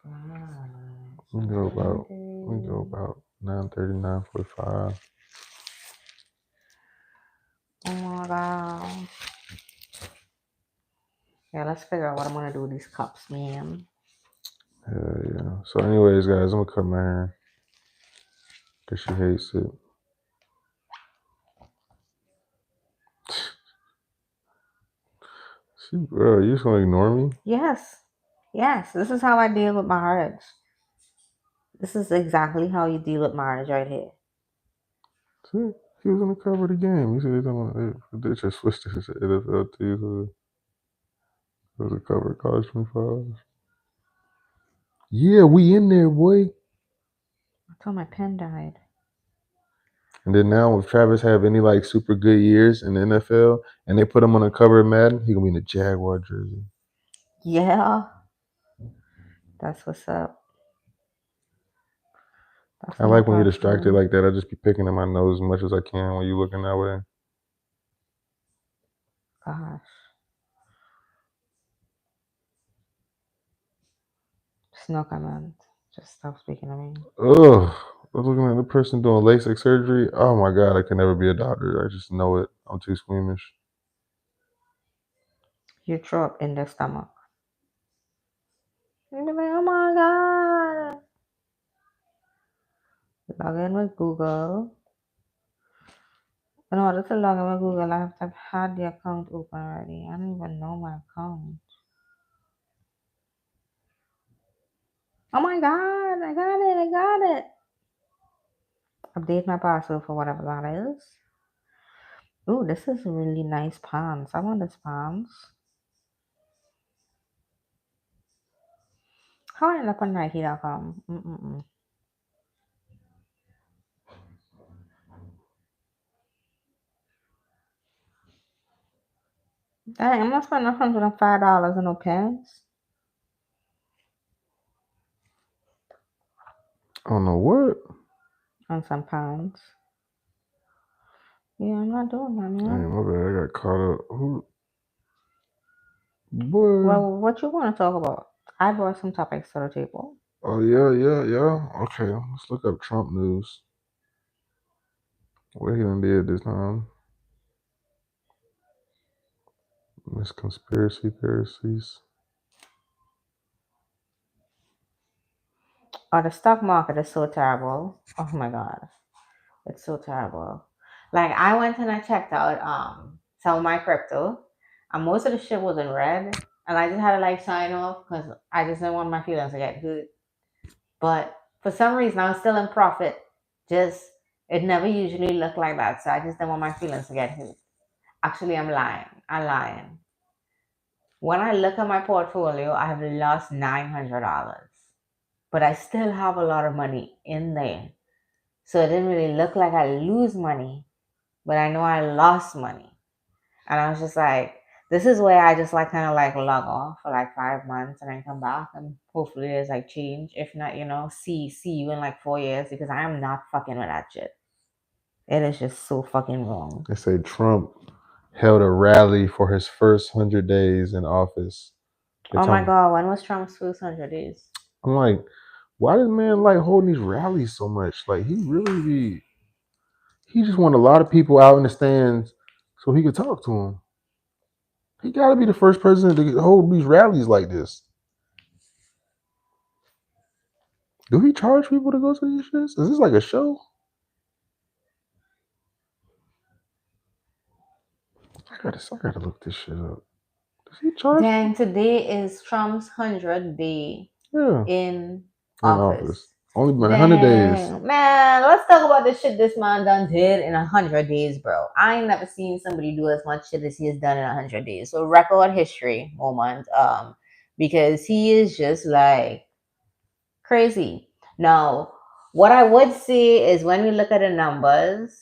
bright, We sunshiny go day. about 9:30, 9:45. Oh my god. Yeah, let's figure out what I'm gonna do with these cups, man. Hell yeah. So, anyways, guys, I'm gonna cut my hair because she hates it. Bro, you just gonna ignore me? Yes. Yes. This is how I deal with marriage. This is exactly how you deal with marriage right here. See, he was gonna cover the game. You see, they just switched it to NFL to the cover college 25. Yeah, we in there, boy. I thought my pen died. And then now, if Travis have any like super good years in the NFL, and they put him on the cover of Madden, he gonna be in the Jaguar jersey. Yeah. That's what's up. That's I my like when you're distracted person. like that. I just be picking at my nose as much as I can when you looking that way. Gosh. Just no comment. Just stop speaking to me. Ugh. I was looking at the person doing LASIK surgery. Oh my god, I can never be a doctor. I just know it. I'm too squeamish. You throw up in the stomach. You're like, oh my god. Log in with Google. In order to log in with Google, I have to have had the account open already. I don't even know my account. Oh my god, I got it. Update my password for whatever that is. Ooh, this is really nice pants. I want this pants. How I end up on Nike.com? Mm-mm-mm. Dang, I'm not spending $105 on no pants. I don't know what. On some pants. Yeah, I'm not doing that, Damn, man. my bad. I got caught up. Who, boy? Well, what you want to talk about? I brought some topics to the table. Oh yeah, yeah, yeah. Okay, let's look up Trump news. What he done did this time? This conspiracy theories. Oh, the stock market is so terrible. Oh my god, it's so terrible. Like I went and I checked out some of my crypto, and most of the shit was in red, and I just had to like sign off because I just didn't want my feelings to get hurt. But for some reason, I was still in profit. Just it never usually looked like that, so I just didn't want my feelings to get hurt. Actually, I'm lying. I'm lying. When I look at my portfolio, I have lost $900, but I still have a lot of money in there. So it didn't really look like I lose money, but I know I lost money. And I was just like, this is where I just like kind of like log off for like 5 months and then come back and hopefully there's like change. If not, see you in like 4 years because I am not fucking with that shit. It is just so fucking wrong. They say Trump held a rally for his first 100 days in office. They Oh my talking, god, when was Trump's first 100 days? I'm like, why does man like holding these rallies so much? Like he really be, he just want a lot of people out in the stands so he could talk to them. He got to be the first president to hold these rallies like this. Do he charge people to go to these shits? Is this like a show? I gotta look this shit up. Does he charge? Dang, today is Trump's 100th day Yeah, in in office. office. Only been 100 days. Dang, man, let's talk about the shit this man done did in 100 days, bro. I ain't never seen somebody do as much shit as he has done in 100 days. So record history moment, because he is just like crazy. Now, what I would say is when we look at the numbers,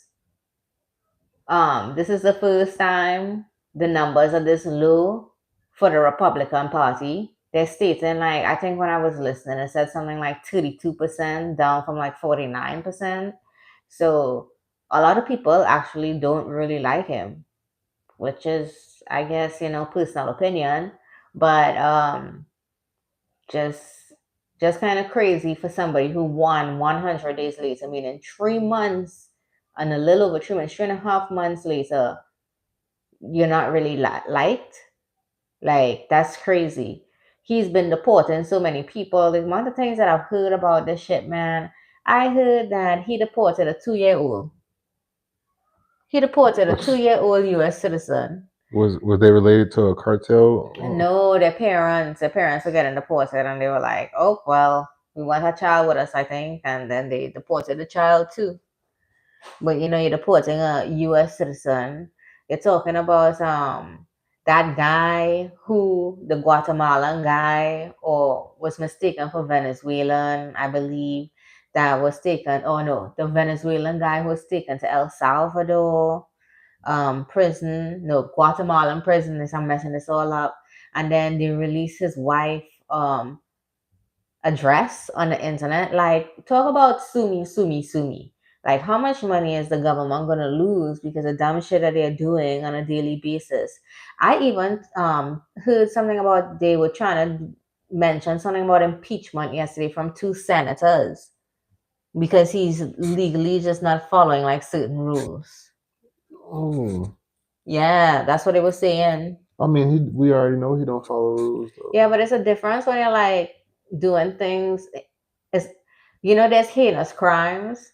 this is the first time the numbers are this low for the Republican Party. They're stating like I think when I was listening, it said something like 32% down from like 49%. So a lot of people actually don't really like him, which is I guess, personal opinion. But just just kind of crazy for somebody who won 100 days later. I mean, in 3 months and a little over 3 months, 3.5 months later, you're not really liked. Like, that's crazy. He's been deporting so many people. The amount of things that I've heard about this shit, man. I heard that he deported a 2-year-old. He deported a 2-year-old U.S. citizen. Was they related to a cartel? No, their parents were getting deported, and they were like, "Oh well, we want our child with us, I think," and then they deported the child too. But you're deporting a U.S. citizen. You're talking about that guy who the Guatemalan guy or was mistaken for Venezuelan, I believe, that was taken. Oh no, the Venezuelan guy who was taken to El Salvador prison, no, Guatemalan prison. Is I'm messing this all up, and then they released his wife address on the internet. Like, talk about sue me. Like, how much money is the government gonna lose because of dumb shit that they're doing on a daily basis? I even heard something about they were trying to mention something about impeachment yesterday from 2 senators because he's legally just not following like certain rules. Oh, Yeah, that's what they were saying. I mean, we already know he don't follow rules though. Yeah, but it's a difference when you're like doing things. It's there's heinous crimes.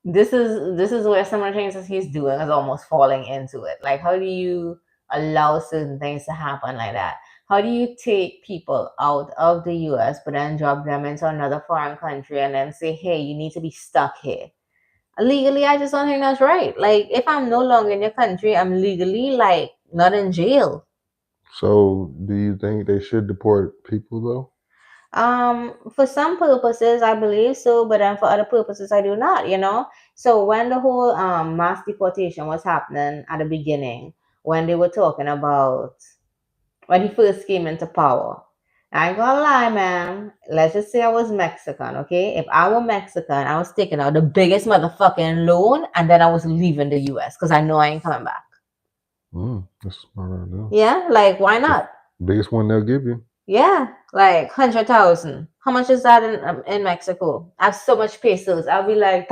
This is where some of the things that he's doing is almost falling into it. Like, how do you allow certain things to happen like that? How do you take people out of the U.S. but then drop them into another foreign country and then say, "Hey, you need to be stuck here"? Legally, I just don't think that's right. Like, if I'm no longer in your country, I'm legally like not in jail. So, do you think they should deport people though? For some purposes, I believe so, but then for other purposes, I do not. So when the whole mass deportation was happening at the beginning, when they were talking about when he first came into power. I ain't gonna lie, man. Let's just say I was Mexican, okay? If I were Mexican, I was taking out the biggest motherfucking loan and then I was leaving the US because I know I ain't coming back. That's smart idea. Yeah, like why The not? biggest one they'll give you. Yeah, like 100,000. How much is that in Mexico? I have so much pesos. I'll be like,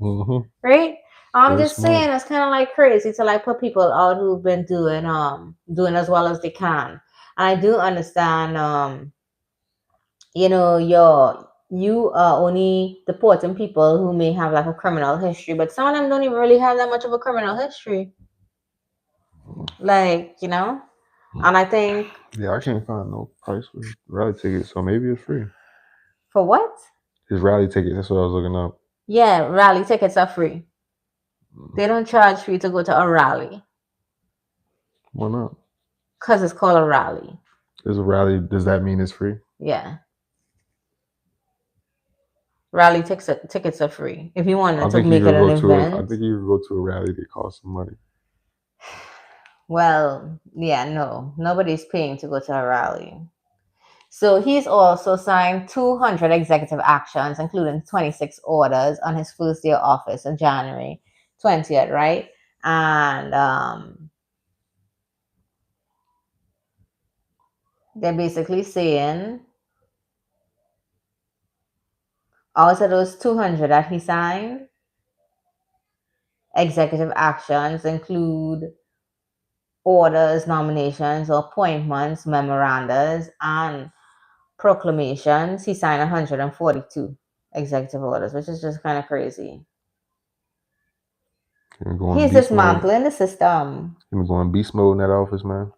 Mm-hmm. right? I'm Very just smart. saying it's kind of like crazy to like put people out who've been doing as well as they can. I do understand you are only deporting people who may have like a criminal history, but some of them don't even really have that much of a criminal history. Like, and I think Yeah, I can't find no price for his rally ticket, so maybe it's free. for what? His rally ticket, that's what I was looking up. Yeah, rally tickets are free. Mm, They don't charge for you to go to a rally why not? because it's called a rally. There's a rally. Does that mean it's free? Yeah, rally tickets are free. If you wanted I to think you make it could an go to a. I event, think you could go to a rally that costs some money. well, yeah, no, nobody's paying to go to a rally. So he's also signed 200 executive actions, including 26 orders on his first day of office on January 20th, right? And they're basically saying out of those 200 that he signed, executive actions include orders, nominations, or appointments, memorandas, and proclamations. He signed 142 executive orders, which is just kind of crazy. You're going He's beast mode. dismantling the system. You're going beast mode in that office, man.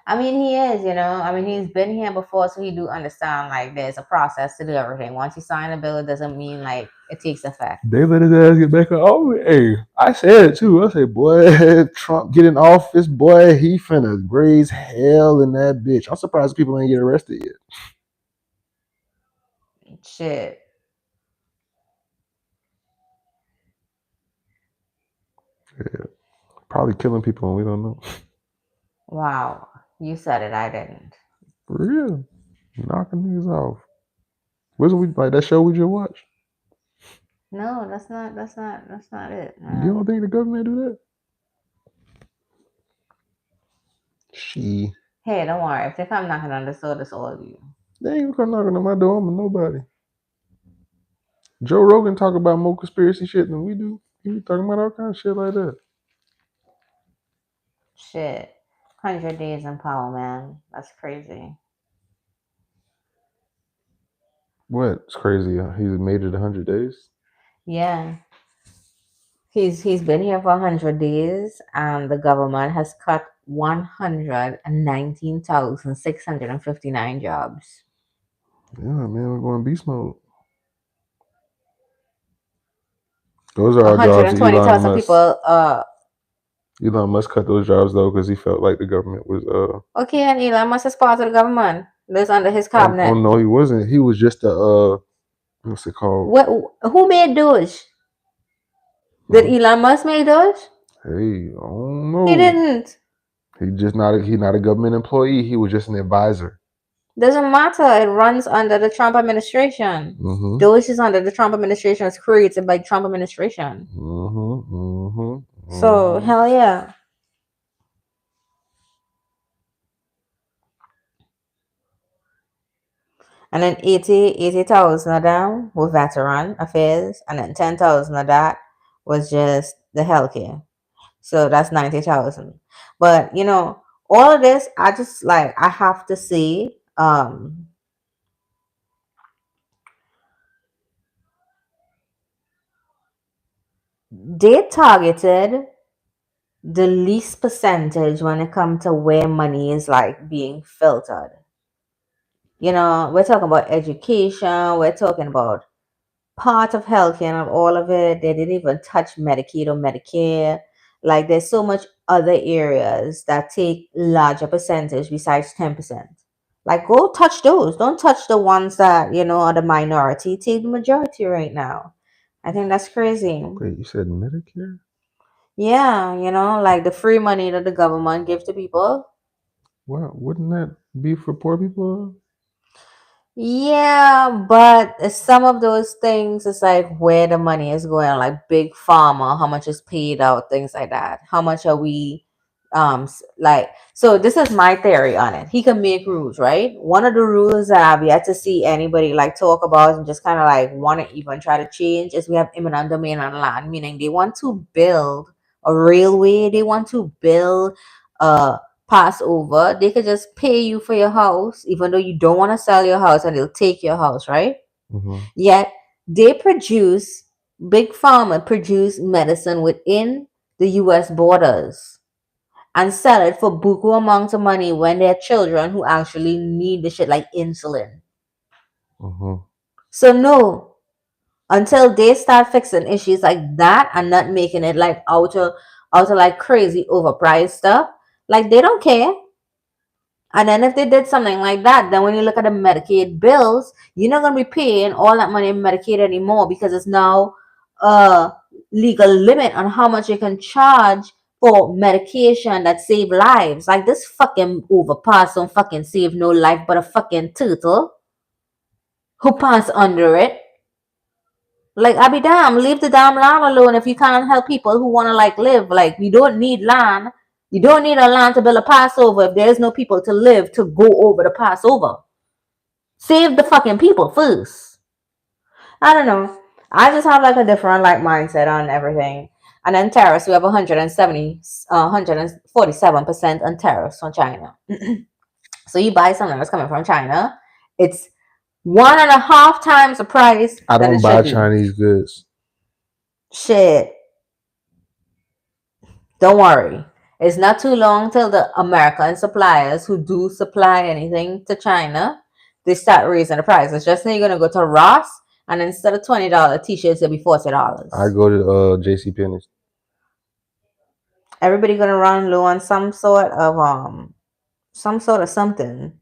I mean, he is, I mean, he's been here before, so he do understand, like, there's a process to do everything. Once you sign a bill, it doesn't mean, like, it takes effect. They let his ass get back on. Oh, hey, I said it too. I said, boy, Trump get in office, boy, he finna raise hell in that bitch. I'm surprised people ain't get arrested yet. Shit. Yeah, probably killing people and we don't know. Wow. You said it, I didn't. For real, knocking niggas off. Wasn't we like that show we just watched? No, that's not it, You man. don't think the government do that? She. Hey, don't worry. If they come knocking on the door, it's all of you. They ain't gonna come knocking on my door. I'm a nobody. Joe Rogan talk about more conspiracy shit than we do. He be talking about all kind of shit like that. Shit. 100 days in power, man. That's crazy. What? It's crazy. He's made it 100 days. Yeah. He's been here for 100 days, and the government has cut 119,659 jobs. Yeah, man, we're going beast mode. Those are our jobs. 120,000 people. Elon Musk cut those jobs though because he felt like the government was. Okay, and Elon Musk is part of the government. Lives under his Oh cabinet. no, he wasn't. He was just a. What's it called? What? Who made Doge? Did Elon Musk make Doge? Hey, I don't He know. didn't. He not a government employee. He was just an advisor. Doesn't matter. It runs under the Trump administration. Mm-hmm. Doge is under the Trump administration. It's created by Trump administration. Mm-hmm. Mm-hmm. So hell yeah. And then 80,000 of them were veteran affairs, and then 10,000 of that was just the healthcare. So that's 90,000. But all of this, I just like I have to say, they targeted the least percentage when it comes to where money is like being filtered. We're talking about education, we're talking about part of healthcare, not all of it. They didn't even touch Medicaid or Medicare. Like there's so much other areas that take larger percentage besides 10%. Like go touch those. Don't touch the ones that, are the minority. Take the majority right now. I think that's crazy. Wait, you said Medicare? Yeah, like the free money that the government give to people. Well, wouldn't that be for poor people? Yeah, but some of those things is like where the money is going, like big pharma, how much is paid out, things like that. How much are we like so this is my theory on it. He can make rules, right? One of the rules that I've yet to see anybody like talk about and just kind of like want to even try to change is we have eminent domain on land, meaning they want to build a railway, they want to build a pass over, they could just pay you for your house, even though you don't want to sell your house and they'll take your house, right? Mm-hmm. Yet they produce, big pharma produce medicine within the US borders and sell it for buku amounts of money when they're children who actually need the shit like insulin. Mm-hmm. So no, until they start fixing issues like that and not making it like out of like crazy overpriced stuff, like they don't care. And then if they did something like that, then when you look at the Medicaid bills, you're not gonna be paying all that money in Medicaid anymore because it's now a legal limit on how much you can charge for medication that save lives. Like this fucking overpass don't fucking save no life but a fucking turtle who pass under it. Like I be damn, leave the damn land alone if you can't help people who wanna like live. Like you don't need land. You don't need a land to build a Passover if there's no people to live to go over the Passover. Save the fucking people first. I don't know. I just have like a different like mindset on everything. And then tariffs, we have 147% on tariffs on China. So you buy something that's coming from China, it's 1.5 times the price I that don't it buy should be. Chinese goods. Shit. Don't worry. It's not too long till the American suppliers who do supply anything to China, they start raising the prices. Just say you're gonna go to Ross and instead of $20 t-shirts, it'll be I $40. go to J.C. Penney's. Everybody gonna run low on some sort of something.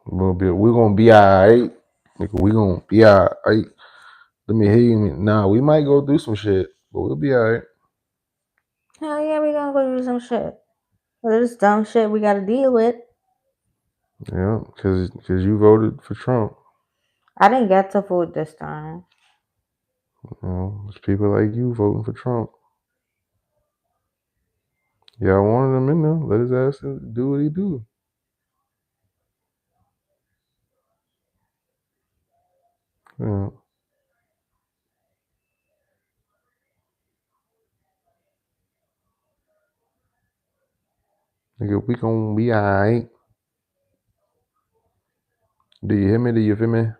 We're gonna be alright. Nigga, we gonna be alright. Let me hear you. Nah, we might go through some shit, but we'll be alright. Hell yeah, we gonna go do some shit. But this dumb shit we gotta deal with. Yeah, because you voted for Trump. I didn't get to vote this time. There's people like you voting for Trump. Y'all wanted him in there. Let his ass do what he do. Yeah. Nigga, we gonna be alright. Do you hear me? Do you feel me?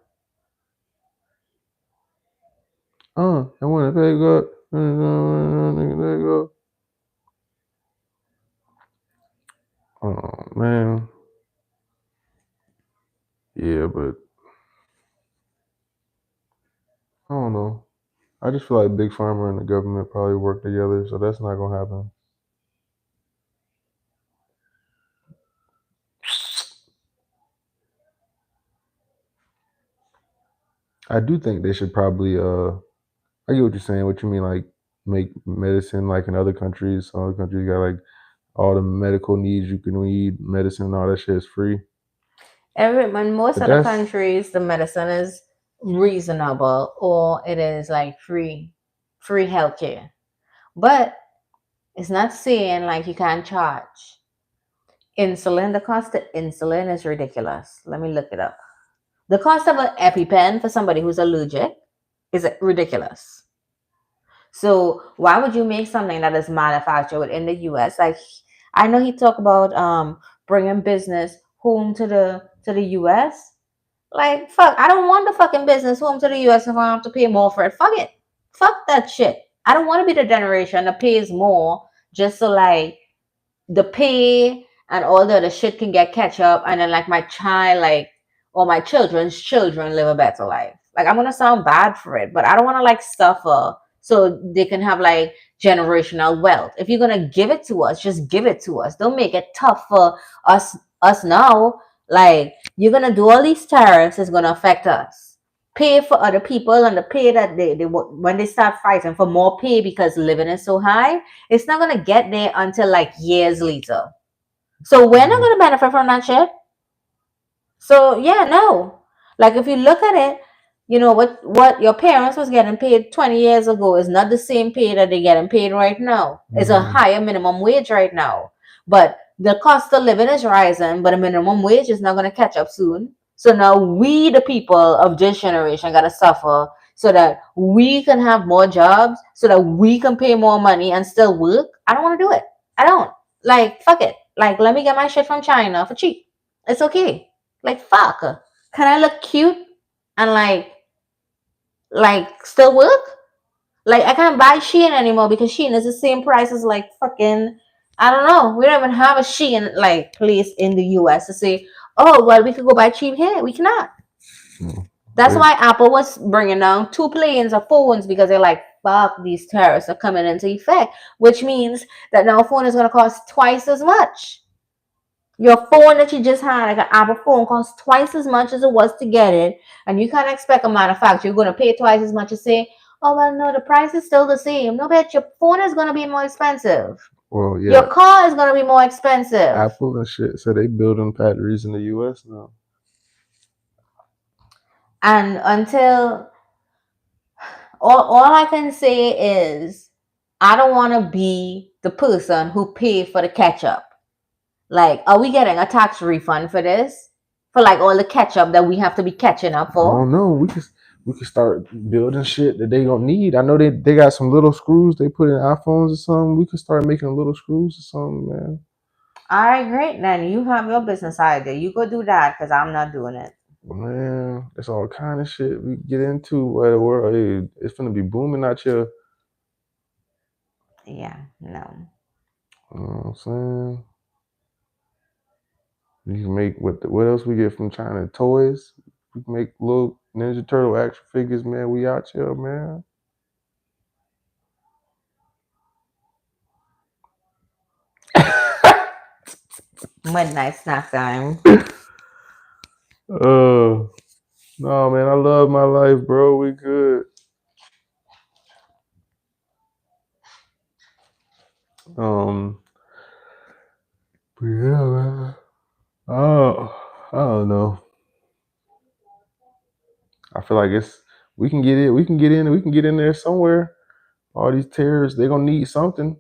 I wanna pay God. Nigga, let go. Oh man. Yeah, but I don't know. I just feel like Big Pharma and the government probably work together, so that's not gonna happen. I do think they should probably I get what you're saying. What you mean, like make medicine like in other countries. Some other countries got like all the medical needs you can need, medicine and all that shit is free. In most But of the that's countries, the medicine is reasonable or it is like free healthcare. But it's not saying like you can't charge. Insulin, the cost of insulin is ridiculous. Let me look it up. The cost of an EpiPen for somebody who's allergic is ridiculous. So why would you make something that is manufactured within the US? Like I know he talked about bringing business home to the US. Like fuck, I don't want the fucking business home to the US if I have to pay more for it. Fuck it. Fuck that shit. I don't want to be the generation that pays more just so like the pay and all the other shit can get catch up, and then like my child, like, or my children's children live a better life. Like, I'm gonna sound bad for it, but I don't want to like suffer so they can have like generational wealth. If you're gonna give it to us, just give it to us. Don't make it tough for us now. Like, you're gonna do all these tariffs, it's gonna affect us. Pay for other people, and the pay that they when they start fighting for more pay because living is so high, it's not gonna get there until like years later. So we're not gonna benefit from that shit. So yeah, no. Like, if you look at it, what your parents was getting paid 20 years ago is not the same pay that they're getting paid right now. It's a Mm-hmm. higher minimum wage right now. But the cost of living is rising, but the minimum wage is not gonna catch up soon. So now we, the people of this generation, gotta suffer so that we can have more jobs, so that we can pay more money and still work. I don't wanna do it. I don't. Like, fuck it. Like, let me get my shit from China for cheap. It's okay. Like, fuck. Can I look cute and like still work? Like, I can't buy Shein anymore because Shein is the same price as like fucking, I don't know. We don't even have a Shein like place in the US to say, oh well, we could go buy cheap here. We cannot. Mm. That's They, why Apple was bringing down 2 planes of phones, because they're like, fuck, these tariffs are coming into effect, which means that now a phone is gonna cost twice as much. Your phone that you just had, like an Apple phone, costs twice as much as it was to get it, and you can't expect a manufacturer you're going to pay twice as much to say, "Oh well, no, the price is still the same." No, bitch, your phone is going to be more expensive. well, Your yeah, car is going to be more expensive, Apple and shit. So they building factories in the U.S. now. and until all I can say is, I don't want to be the person who paid for the catch up. Like, are we getting a tax refund for this? For like all the catch up that we have to be catching up I for? don't know. We could start building shit that they gonna need. I know they got some little screws they put in iPhones or something. We could start making little screws or something, man. All right, great. Then you have your business idea. You go do that because I'm not doing it. Man, it's all kind of shit we get into where the world it's gonna be booming out here. Yeah, no. You know what I'm saying? You can make what else we get from China? Toys. We can make little Ninja Turtle action figures, man. We out here, man. Midnight snack time. uh no man, I love my life, bro. We good. Um but yeah, man. I don't know. I feel like we can get it, we can get in there somewhere. All these terrorists, they gonna need something.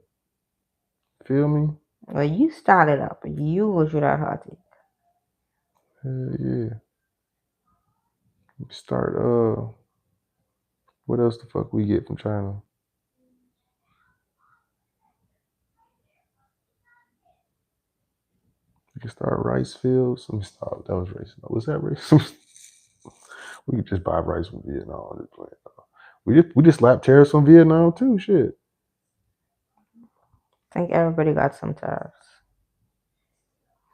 Feel me? Well, you started up. You go through that heartache. Hell yeah. Start what else the fuck we get from China? We can start rice fields. Let me stop. That was racist. Was that racist? We could just buy rice from Vietnam. I'm just playing. We just slapped tariffs on Vietnam too. Shit. I think everybody got some tariffs.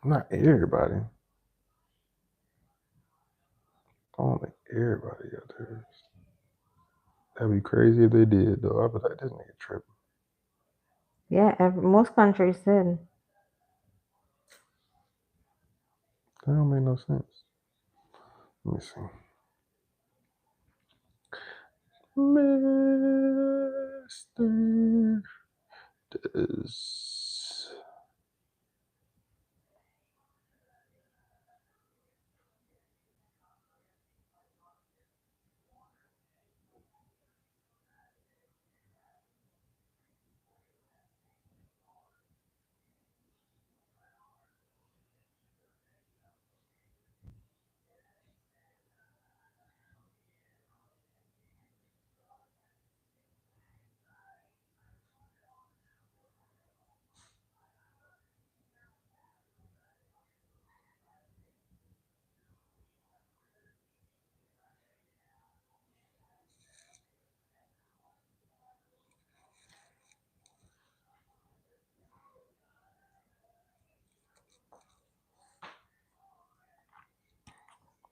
Not everybody. I don't think everybody got tariffs. That'd be crazy if they did though. I'd be like, this nigga tripping. Yeah, most countries did. That don't make no sense. Let me see. Mister does.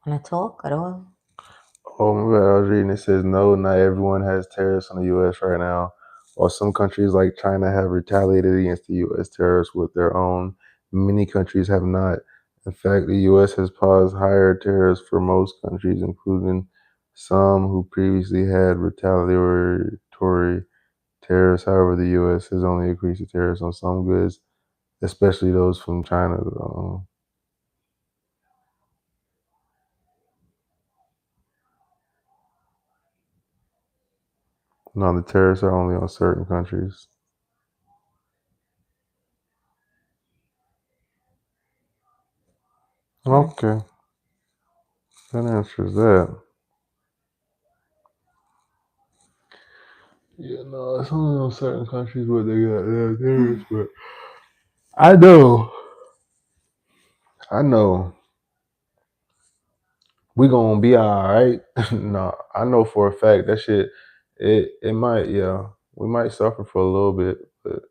Wanna talk at all? Oh my bad, I was reading. It says no, not everyone has tariffs on the U.S. right now. While some countries like China have retaliated against the U.S. tariffs with their own, many countries have not. In fact, the U.S. has paused higher tariffs for most countries, including some who previously had retaliatory tariffs. However, the U.S. has only increased the tariffs on some goods, especially those from China. No, the tariffs are only on certain countries. Hmm. Okay, that answers that. Yeah, no, it's only on certain countries where they got tariffs, but I know, I know, we gonna be all right. No, I know for a fact that shit, it might, yeah, we might suffer for a little bit, but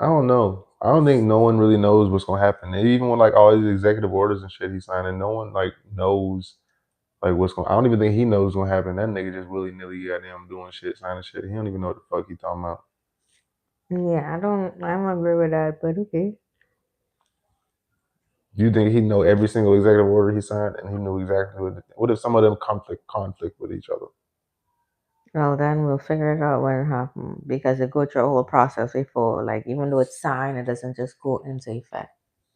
I don't know. I don't think no one really knows what's gonna happen. And even with like all these executive orders and shit he's signing, no one like knows like what's going. I don't even think he knows what's gonna happen. That nigga just willy nilly goddamn doing shit, signing shit. He don't even know what the fuck he talking about. Yeah, I don't agree with that, but okay. You think he know every single executive order he signed, and he knew exactly what if some of them conflict with each other? Well, then we'll figure it out when it happens because it go through a whole process before. Like even though it's signed, it doesn't just go into effect.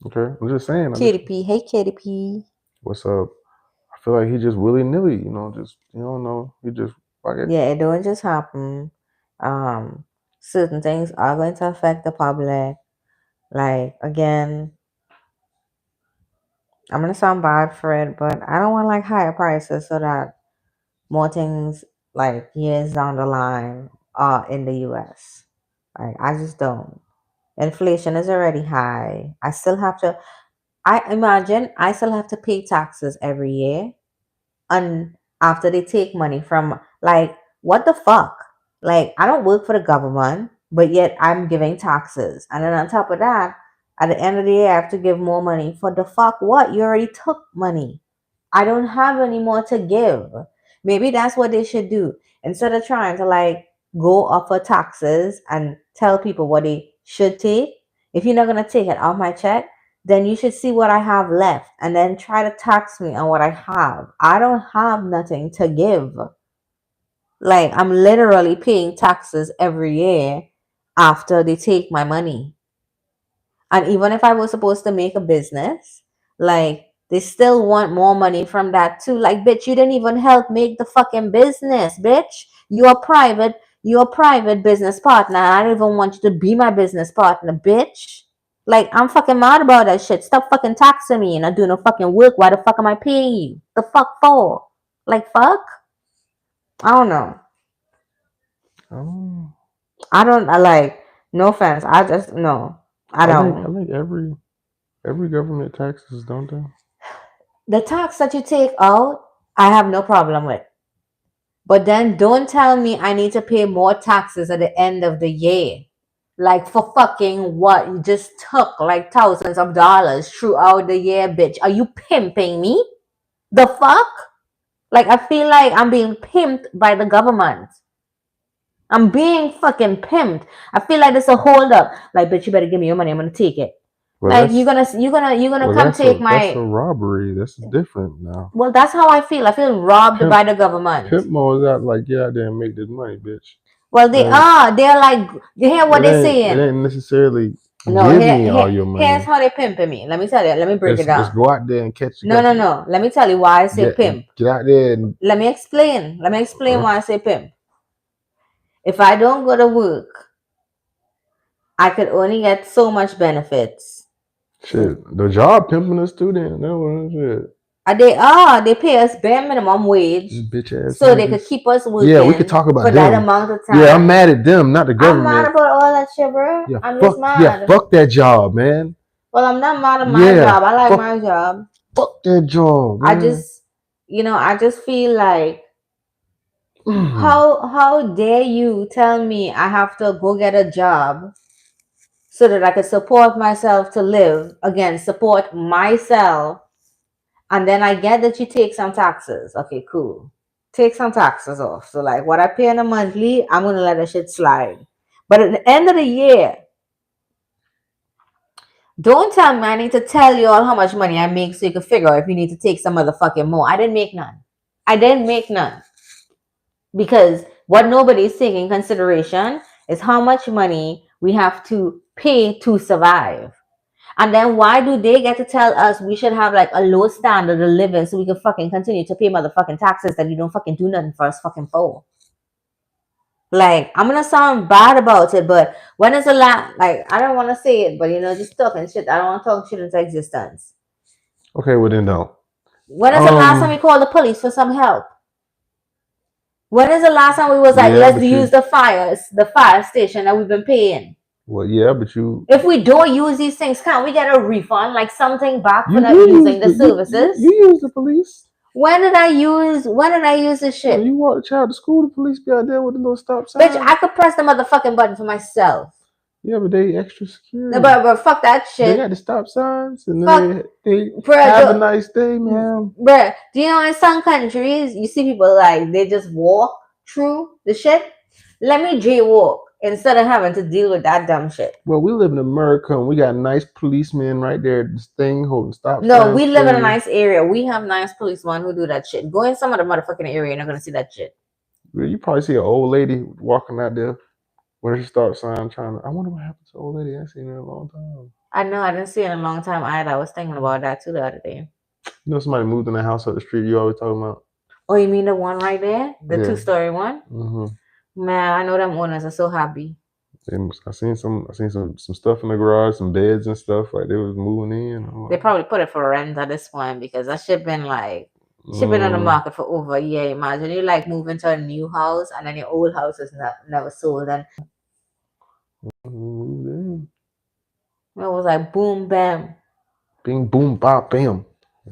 Okay, I'm just saying. Katy P, hey Katy P. What's up? I feel like he just willy nilly. Just you don't know. He just fuck it. Yeah, it don't just happen. Um, Certain things are going to affect the public. Like again, I'm gonna sound bad for it, but I don't want like higher prices so that more things like years down the line are in the US. Like I just don't. Inflation is already high. I imagine I still have to pay taxes every year and after they take money from like what the fuck? Like I don't work for the government, but yet I'm giving taxes. And then on top of that, at the end of the year I have to give more money. For the fuck what? You already took money. I don't have any more to give. Maybe that's what they should do. Instead of trying to like go offer taxes and tell people what they should take, if you're not gonna take it off my check, then you should see what I have left and then try to tax me on what I have. I don't have nothing to give. Like I'm literally paying taxes every year after they take my money. And even if I was supposed to make a business, like they still want more money from that too. Like, bitch, you didn't even help make the fucking business, bitch. You're a private business partner. I don't even want you to be my business partner, bitch. Like, I'm fucking mad about that shit. Stop fucking taxing me and not doing no fucking work. Why the fuck am I paying you? The fuck for? Like, fuck? I don't know. Oh, I like, no offense. I just, no. I I don't. think every government taxes, don't they? The tax that you take out, I have no problem with. But then don't tell me I need to pay more taxes at the end of the year. Like for fucking what? You just took like thousands of dollars throughout the year, bitch. Are you pimping me? The fuck? Like I feel like I'm being pimped by the government. I'm being fucking pimped. I feel like there's a hold up. Like, bitch, you better give me your money. I'm gonna take it. Well, Like you're gonna come take that's a my. robbery. That's different now. Well, that's how I feel. I feel robbed Pimp by the government. pimp mode is out like get out there and make this money, bitch. Well, It they ain't are. They're like, you hear what they're it saying? ain't necessarily No, give me all your here's money. how they pimping me. Let me tell you. Let me break it It's down. go out there and No, no, no. Let me tell you why I say pimp. get out there and Let me explain. Let me explain why I say pimp. If I don't go to work, I could only get so much benefits. shit. The job pimping us too. Then that was shit. They pay us bare minimum wage These bitch ass so they could niggas. keep us Yeah, we could working talk for about that them. amount of Yeah, I'm time. mad at them, not the I'm mad government. about all that shit, bro. I'm just mad. Fuck that job, man. Well, I'm not mad at my Yeah, job. I like fuck my job. fuck that job, I man. just, I just feel like Mm. how dare you tell me I have to go get a job so that I could support myself to live? Again, support myself And then I get that you take some taxes. Okay, cool. Take some taxes off. So like what I pay on a monthly, I'm gonna let that shit slide. But at the end of the year, don't tell me I need to tell you all how much money I make so you can figure out if you need to take some motherfucking more. I didn't make none. I didn't make none. Because what nobody is taking consideration is how much money we have to pay to survive. And then why do they get to tell us we should have like a low standard of living so we can fucking continue to pay motherfucking taxes that you don't fucking do nothing for us fucking for? Like, I'm gonna sound bad about it, but when is the last, like, I don't want to say it, but just talking shit. I don't want to talk shit into existence. Okay, well then don't. When is the last time we called the police for some help? When is the last time we was like, let's use the fire station that we've been paying? Well, yeah, but you. If we don't use these things, can't we get a refund, like something back for not using the services? You use the police. When did I use this shit? When you walk the child to school, the police be out there with the little stop sign. Bitch, I could press the motherfucking button for myself. Yeah, but they extra security. No, but fuck that shit. They got the stop signs and they have a nice day, man. Bruh, do you know in some countries you see people like they just walk through the shit? Let me jaywalk instead of having to deal with that dumb shit. Well, we live in America and we got nice policemen right there, this thing holding stop signs. No, we live in a nice area. We have nice policemen who do that shit. Go in some other motherfucking area, you're not gonna see that shit. You probably see an old lady walking out there with her stop sign I wonder what happened to the old lady. I ain't seen her in a long time. I know, I didn't see it in a long time either. I was thinking about that too the other day. You know somebody moved in the house up the street you always talking about? Oh, you mean the one right there? The 2-story one? Mm-hmm. Man, I know them owners are so happy. I seen some stuff in the garage, some beds and stuff, like they was moving in. They probably put it for rent at this point because that shit been like been on the market for over a year. Imagine you like moving to a new house and then your old house is never sold and it was like boom bam. Bing boom bop bam.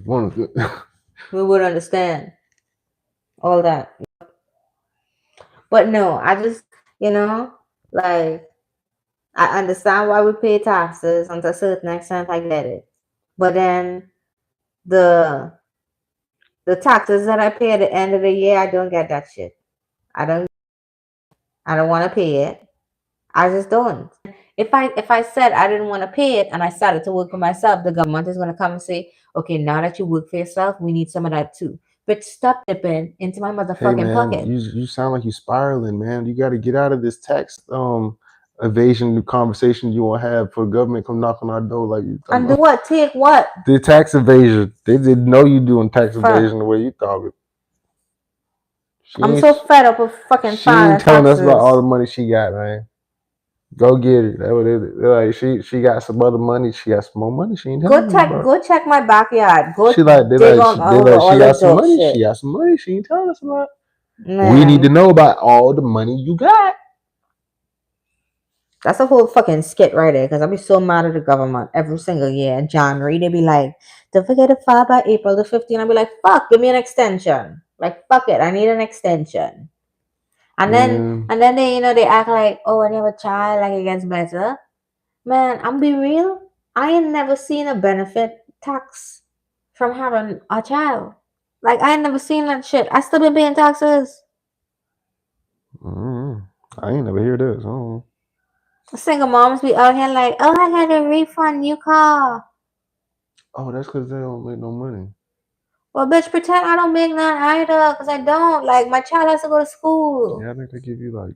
We would understand all that. But no, I just like I understand why we pay taxes, and to a certain extent I get it. But then the taxes that I pay at the end of the year, I don't get that shit. I don't want to pay it. I just don't. If I said I didn't want to pay it and I started to work for myself, the government is going to come and say, okay, now that you work for yourself, we need some of that too. But stop dipping into my motherfucking pocket. You sound like you spiraling, man. You got to get out of this tax evasion conversation you want to have for government come knock on our door like you. And do what? Take what? The tax evasion. They didn't know you doing tax evasion the way you thought it. I'm so fed up with fucking She ain't telling us about all the money she got, man. Go get it. That what they're like. She got some other money. She got some more money. She ain't telling us about. Go check my backyard. Go. She like she got some money. Shit. She got some money. She ain't telling us about. Man. We need to know about all the money you got. That's a whole fucking skit right there. Because I be so mad at the government every single year. In January, they be like, "Don't forget to file by April the 15th." I be like, "Fuck, give me an extension." Like, fuck it, I need an extension. And then they they act like, oh, when you have a child, like it gets better. Man, I'm be real. I ain't never seen a benefit tax from having a child. Like I ain't never seen that shit. I still been paying taxes. I ain't never hear this. Single moms be out here like, oh, I got a refund new car. Oh, that's because they don't make no money. Well, bitch, pretend I don't make none either, because I don't. Like, my child has to go to school. Yeah, I think they give you like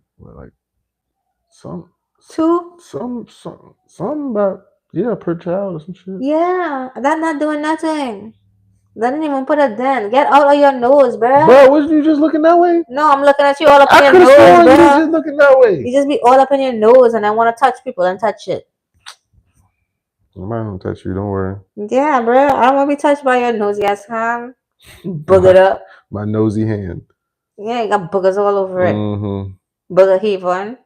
some about per child or some shit. Yeah, that's not doing nothing. That didn't even put a dent. Get out of your nose, bro. Bro, was you just looking that way? No, I'm looking at you all up in your nose, bro. You just looking that way. You just be all up in your nose, and I want to touch people and touch shit. I'm not gonna touch you. Don't worry. Yeah, bro. I don't want to be touched by your nosy ass hand. Boogered up. My nosy hand. Yeah, you got boogers all over it. Mm-hmm. Booger heaving.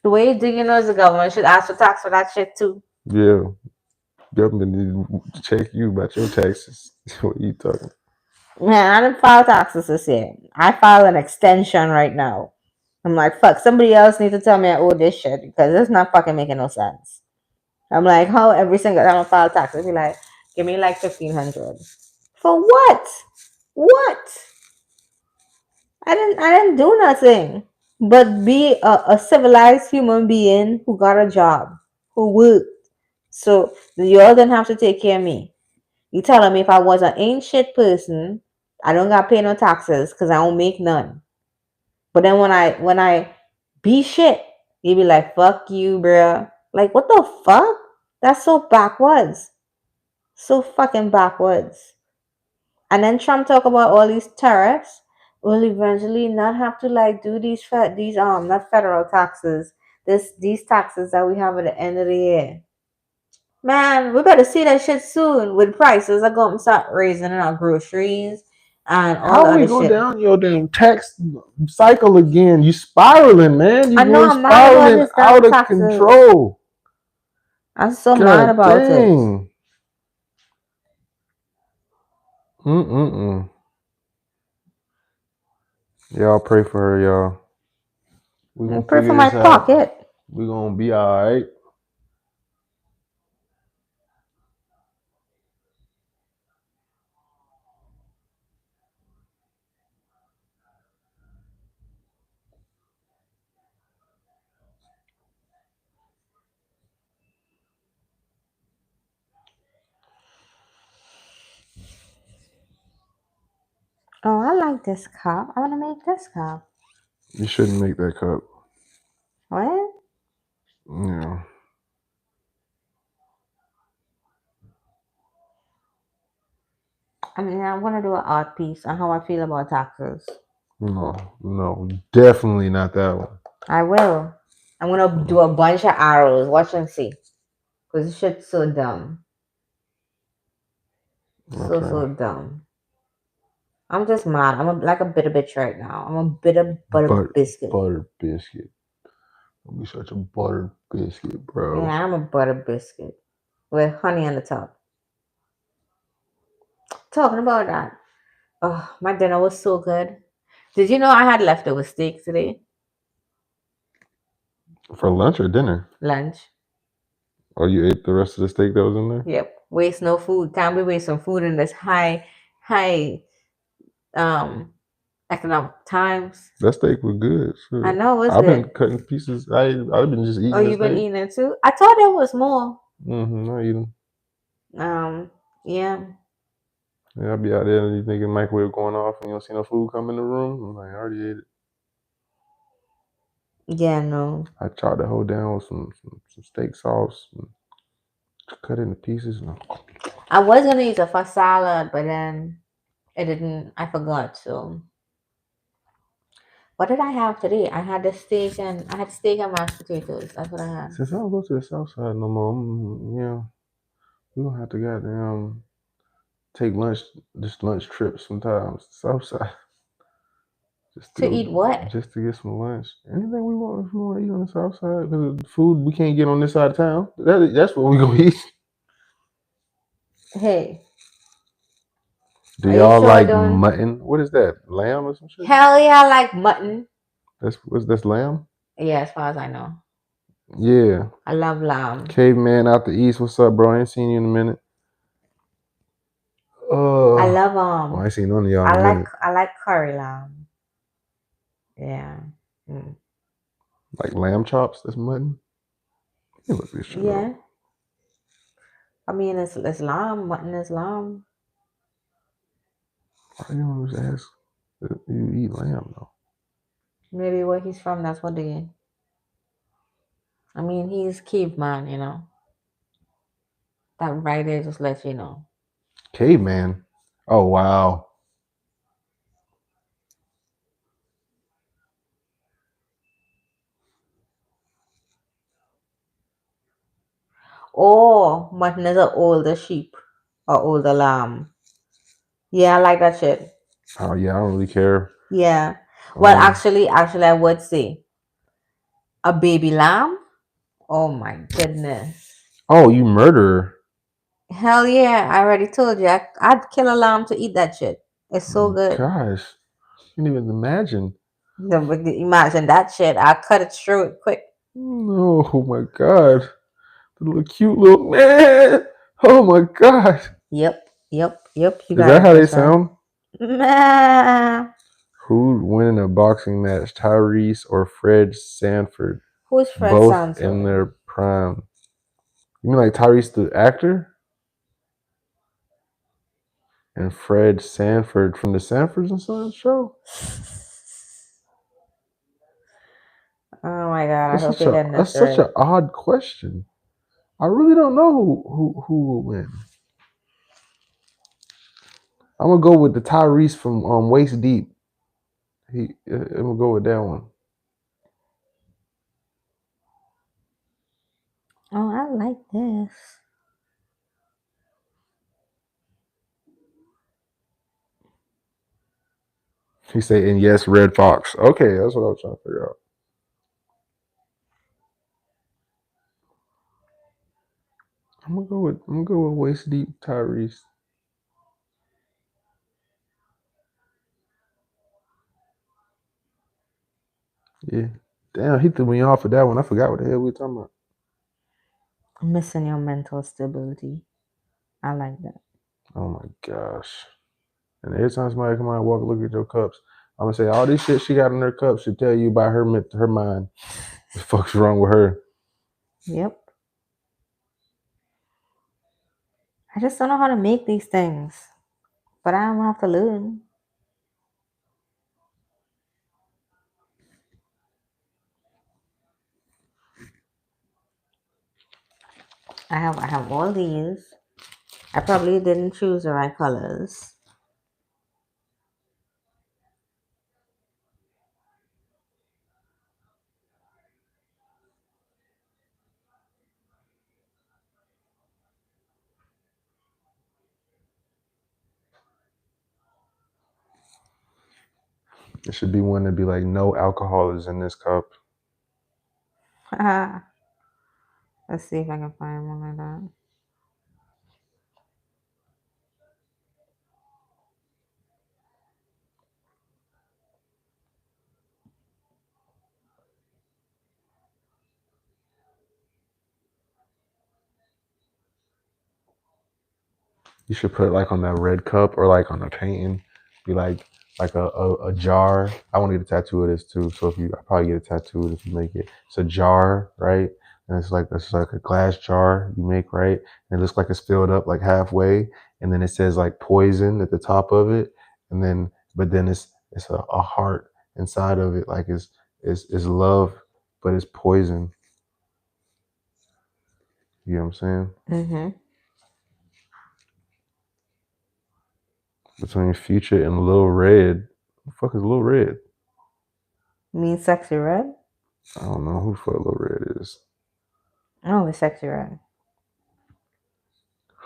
The way you do your nose, the government should ask for tax for that shit too. Yeah. Government need to check you about your taxes. What you talking? Man, I didn't file taxes this year. I filed an extension right now. I'm like, fuck, somebody else needs to tell me I owe this shit because it's not fucking making no sense. I'm like, how every single time I file taxes, be like, give me like 1,500. For what? What? I didn't do nothing. But be a civilized human being who got a job, who worked. So you all didn't have to take care of me. You telling me if I was an ain't shit person, I don't got to pay no taxes because I don't make none. But then when I be shit, you be like, fuck you, bruh. Like, what the fuck? That's so backwards. So fucking backwards. And then Trump talk about all these tariffs. Will eventually not have to like do these not federal taxes. These taxes that we have at the end of the year. Man, we better see that shit soon with prices are going to start raising in our groceries and all the How we other go shit. down your damn tax cycle again? You spiraling, man. You I know going I'm mad about spiraling this damn out of taxes. control. I'm so mad God about it. dang. Mm-mm-mm. Y'all pray for her, y'all. We I gonna pray for figure my this out. pocket. We gonna be alright. Oh, I like this cup. I want to make this cup. You shouldn't make that cup. What? Yeah. I mean, I want to do an art piece on how I feel about taxes. No, definitely not that one. I will. I'm gonna do a bunch of arrows. Watch and see. Cause this shit's so dumb. So Okay. dumb. I'm just mad. like a bitter bitch right now. I'm a bitter butter But biscuit. butter biscuit. Don't be such a butter biscuit, bro. Yeah, I'm a butter biscuit with honey on the top. Talking about that. Oh, my dinner was so good. Did you know I had leftover steak today? For lunch or dinner? Lunch. Oh, you ate the rest of the steak that was in there? Yep. Waste no food. Can't be wasting food in this high um economic times. That steak was good. I Sure. know it was I've been good. cutting pieces. I've been just Oh, eating the you've been steak. eating it too? I thought there was more. I eat them. Yeah. Yeah, I'll be out there and you think the microwave going off and you don't see no food come in the room. I'm like, I already ate it. Yeah, no. I chopped the whole down with some steak sauce and cut it into pieces. And I was gonna use it for salad, but then it didn't. I forgot. So, what did I have today? I had steak and mashed potatoes. That's what I had. since I don't go to the south side no more, we gonna have to goddamn take lunch trips sometimes. South side, just To to eat what? just to get some lunch. Anything we want, if we want to eat on the south side, because the food we can't get on this side of town. That's what we gonna eat. Hey, Do are you y'all sure I like don't? mutton? What is that? Lamb or some shit? Hell yeah, I like mutton. That's lamb? Yeah, as far as I know, Yeah. I love lamb. Caveman out the east. What's up, bro? I ain't seen you in a minute. I Well, love I ain't seen none of y'all in a minute. I like curry lamb. Yeah. Mm. Like lamb chops. That's mutton. You look this shit up. Yeah. I mean, it's lamb. Mutton is lamb. Why you don't just ask if you eat lamb though? Maybe where he's from, that's what they. I mean, he's caveman, you know. That right there just lets you know. Caveman. Oh wow. Oh, mutton is an older sheep or older lamb. Yeah, I like that shit. Oh yeah, I don't really care. Yeah. Well, actually, I would say a baby lamb. Oh my goodness. Oh, you murderer. Hell yeah! I already told you. I'd kill a lamb to eat that shit. It's so good. Gosh. Can't even imagine. Imagine that shit. I cut it through it quick. No, oh my god. The little cute little man. Oh my god. Yep, yep. You Is got that it how they first one. sound? Who'd win in a boxing match, Tyrese or Fred Sanford? Who's Fred Both in Sanford? their prime. You mean like Tyrese the actor? And Fred Sanford from the Sanfords and Sons show? Oh my god! I That's hope such you're a getting that's this such right. an odd question. I really don't know who will win. I'm gonna go with the Tyrese from Waist Deep. I'm gonna go with that one. Oh, I like this. He say, and yes, Red Fox. Okay, that's what I was trying to figure out. I'm gonna go with Waist Deep Tyrese. Yeah. Damn, he threw me off with that one. I forgot what the hell we were talking about. Missing your mental stability. I like that. Oh my gosh. And every time somebody come out and walk look at your cups, I'm gonna say all this shit she got in her cups should tell you about her mind. What the fuck's wrong with her? Yep. I just don't know how to make these things, but I don't have to learn. I have all these. I probably didn't choose the right colors. It should be one that be like, no alcohol is in this cup. Let's see if I can find one like that. You should put it like on that red cup or like on a painting. Be like a jar. I want to get a tattoo of this too. So if you, I probably get a tattoo if you make it. It's a jar, right? And it's like a glass jar you make, right? And it looks like it's filled up like halfway, and then it says like poison at the top of it, and then but then it's a heart inside of it, like it's love, but it's poison. You know what I'm saying? Mm-hmm. Between Future and Lil Red. Who the fuck is Lil Red? Mean sexy red? I don't know who the fuck Lil Red is. Oh, it's sexy red.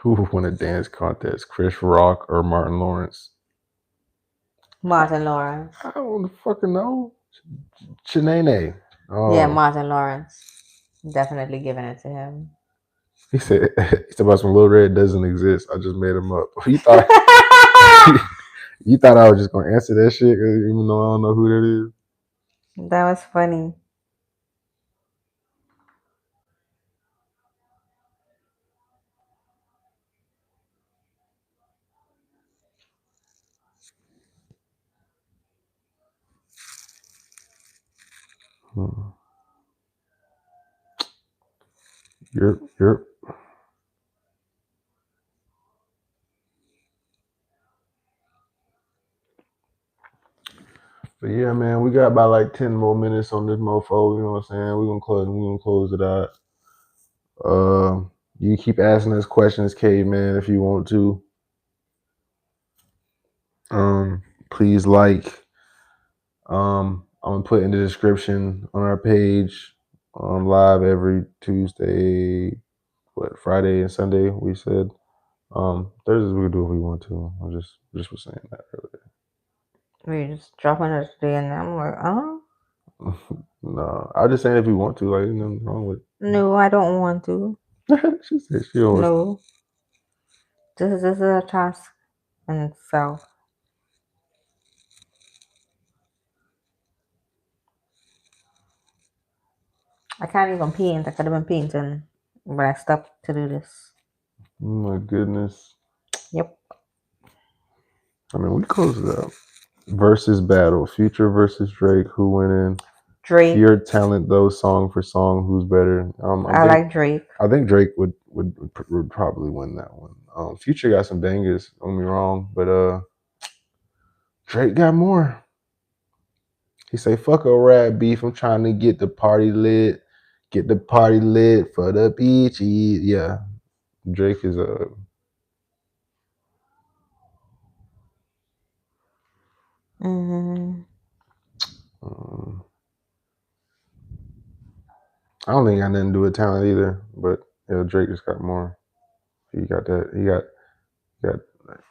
Who would win a dance contest? Chris Rock or Martin Lawrence? Martin Lawrence. I don't fucking know. Shanae. Yeah, Oh, Martin Lawrence. Definitely giving it to him. he said about some Lil Red doesn't exist. I just made him up. You thought you thought I was just gonna answer that shit, even though I don't know who that is. That was funny. Hmm. You're. But yeah, man, we got about like 10 more minutes on this mofo. You know what I'm saying? We're gonna close it out. Uh, you keep asking us questions, caveman, if you want to. Please like. I'm gonna put in the description on our page. Live every Tuesday, Friday and Sunday. We said. Thursdays we can do if we want to. I just was saying that We just dropping it today and I'm like, oh earlier. No, I was just saying if we want to. Like, there's nothing wrong with. no, I don't want to. She said she always. No. This is a task in itself. I can't even paint. I could have been painting, but I stopped to do this. Oh my goodness. Yep. I mean, we closed it out. Versus battle. Future versus Drake. Who went in? Drake. Pure talent, though, song for song. Who's better? I like Drake. I think Drake would probably win that one. Future got some bangers. Don't get me wrong, but Drake got more. He say, "Fuck a rap beef. I'm trying to get the party lit. Get the party lit for the beach." Yeah, Drake is a. Mm-hmm. Um, I don't think it got nothing to do with talent either, but yeah, Drake just got more. He got that. He got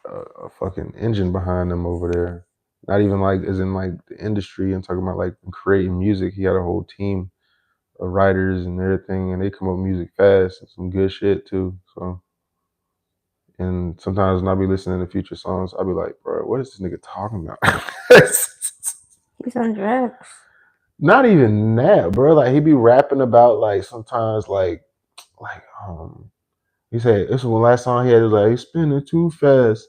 a fucking engine behind him over there. Not even like as in like the industry. I'm talking about like creating music. He had a whole team of writers and everything, and they come up with music fast and some good shit too. So, and sometimes when I be listening to Future songs, I be like, bro, what is this nigga talking about? He's on drugs. Not even that, bro. Like he be rapping about like sometimes like he said this was the last song he had. It was like he's spinning too fast.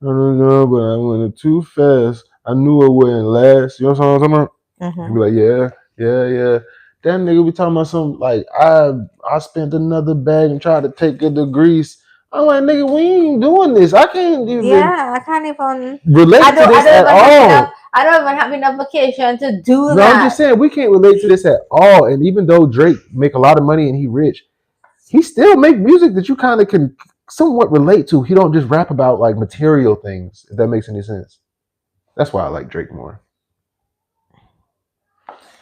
I don't know, but I went too fast. I knew it wouldn't last. You know what I'm talking about? He be like, yeah. That nigga be talking about some like I spent another bag and tried to take it to Greece. I'm like, nigga, we ain't doing this. I can't even I can't even relate to this at all. I don't even have enough vacation to do No, I'm just saying we can't relate to this at all. And even though Drake make a lot of money and he rich, he still make music that you kind of can somewhat relate to. He don't just rap about like material things, if that makes any sense. That's why I like Drake more.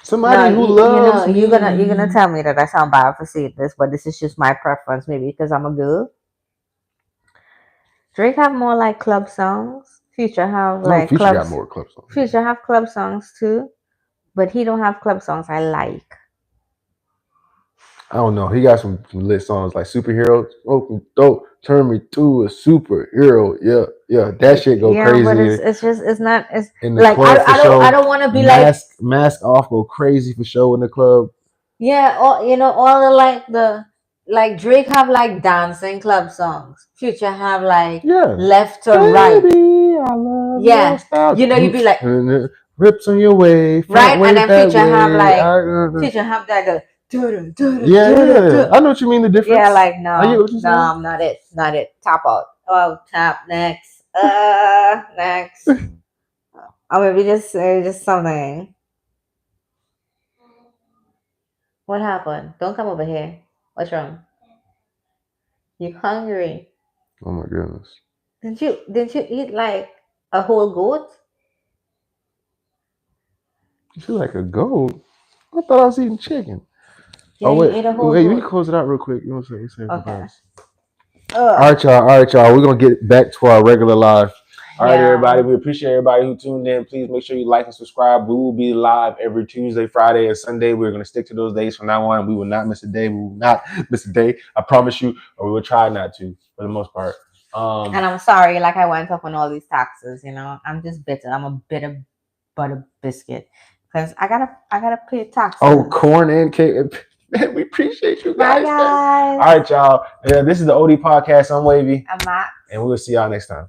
Somebody who loves me. you're gonna tell me that I sound bad for saying this, but this is just my preference, maybe because I'm a girl. Drake have more like club songs. Future have No, like Future got clubs. more club songs. Future have club songs too, but he don't have club songs I like. I don't know. He got some lit songs like Superhero. Oh, don't turn me to a superhero. Yeah. That shit go Yeah, but crazy. it's not it's In the like club for show. I don't want to be mask off go crazy for show in the club. Yeah, all the like Drake have like dancing club songs. Future have like left to right. Baby, I love your style. You'd be like rips on your way, right, way, and then that Future have way. like Future have that go. Yeah. I know what you mean. The difference. Yeah, like I get what you're saying. no, not it. Tap out. Oh, tap next. Next. Or maybe just something. What happened? Don't come over here. What's wrong? You hungry? Oh my goodness. Didn't you eat like a whole goat? You feel like a goat? I thought I was eating chicken. Yeah, you ate a whole wait, we goat. can close it out real quick. You know what I'm saying? Okay. All right, y'all. We're gonna get back to our regular live. All right, everybody. We appreciate everybody who tuned in. Please make sure you like and subscribe. We will be live every Tuesday, Friday, and Sunday. We're gonna stick to those days from now on. We will not miss a day. We will not miss a day. I promise you, or we will try not to for the most part. And I'm sorry, like I went up on all these taxes. I'm just bitter. I'm a bitter butter biscuit because I gotta pay taxes. Oh, corn and cake. Man, we appreciate you guys. Bye, guys. All right, y'all. Yeah, this is the OD podcast. I'm Wavy. I'm Max. And we will see y'all next time.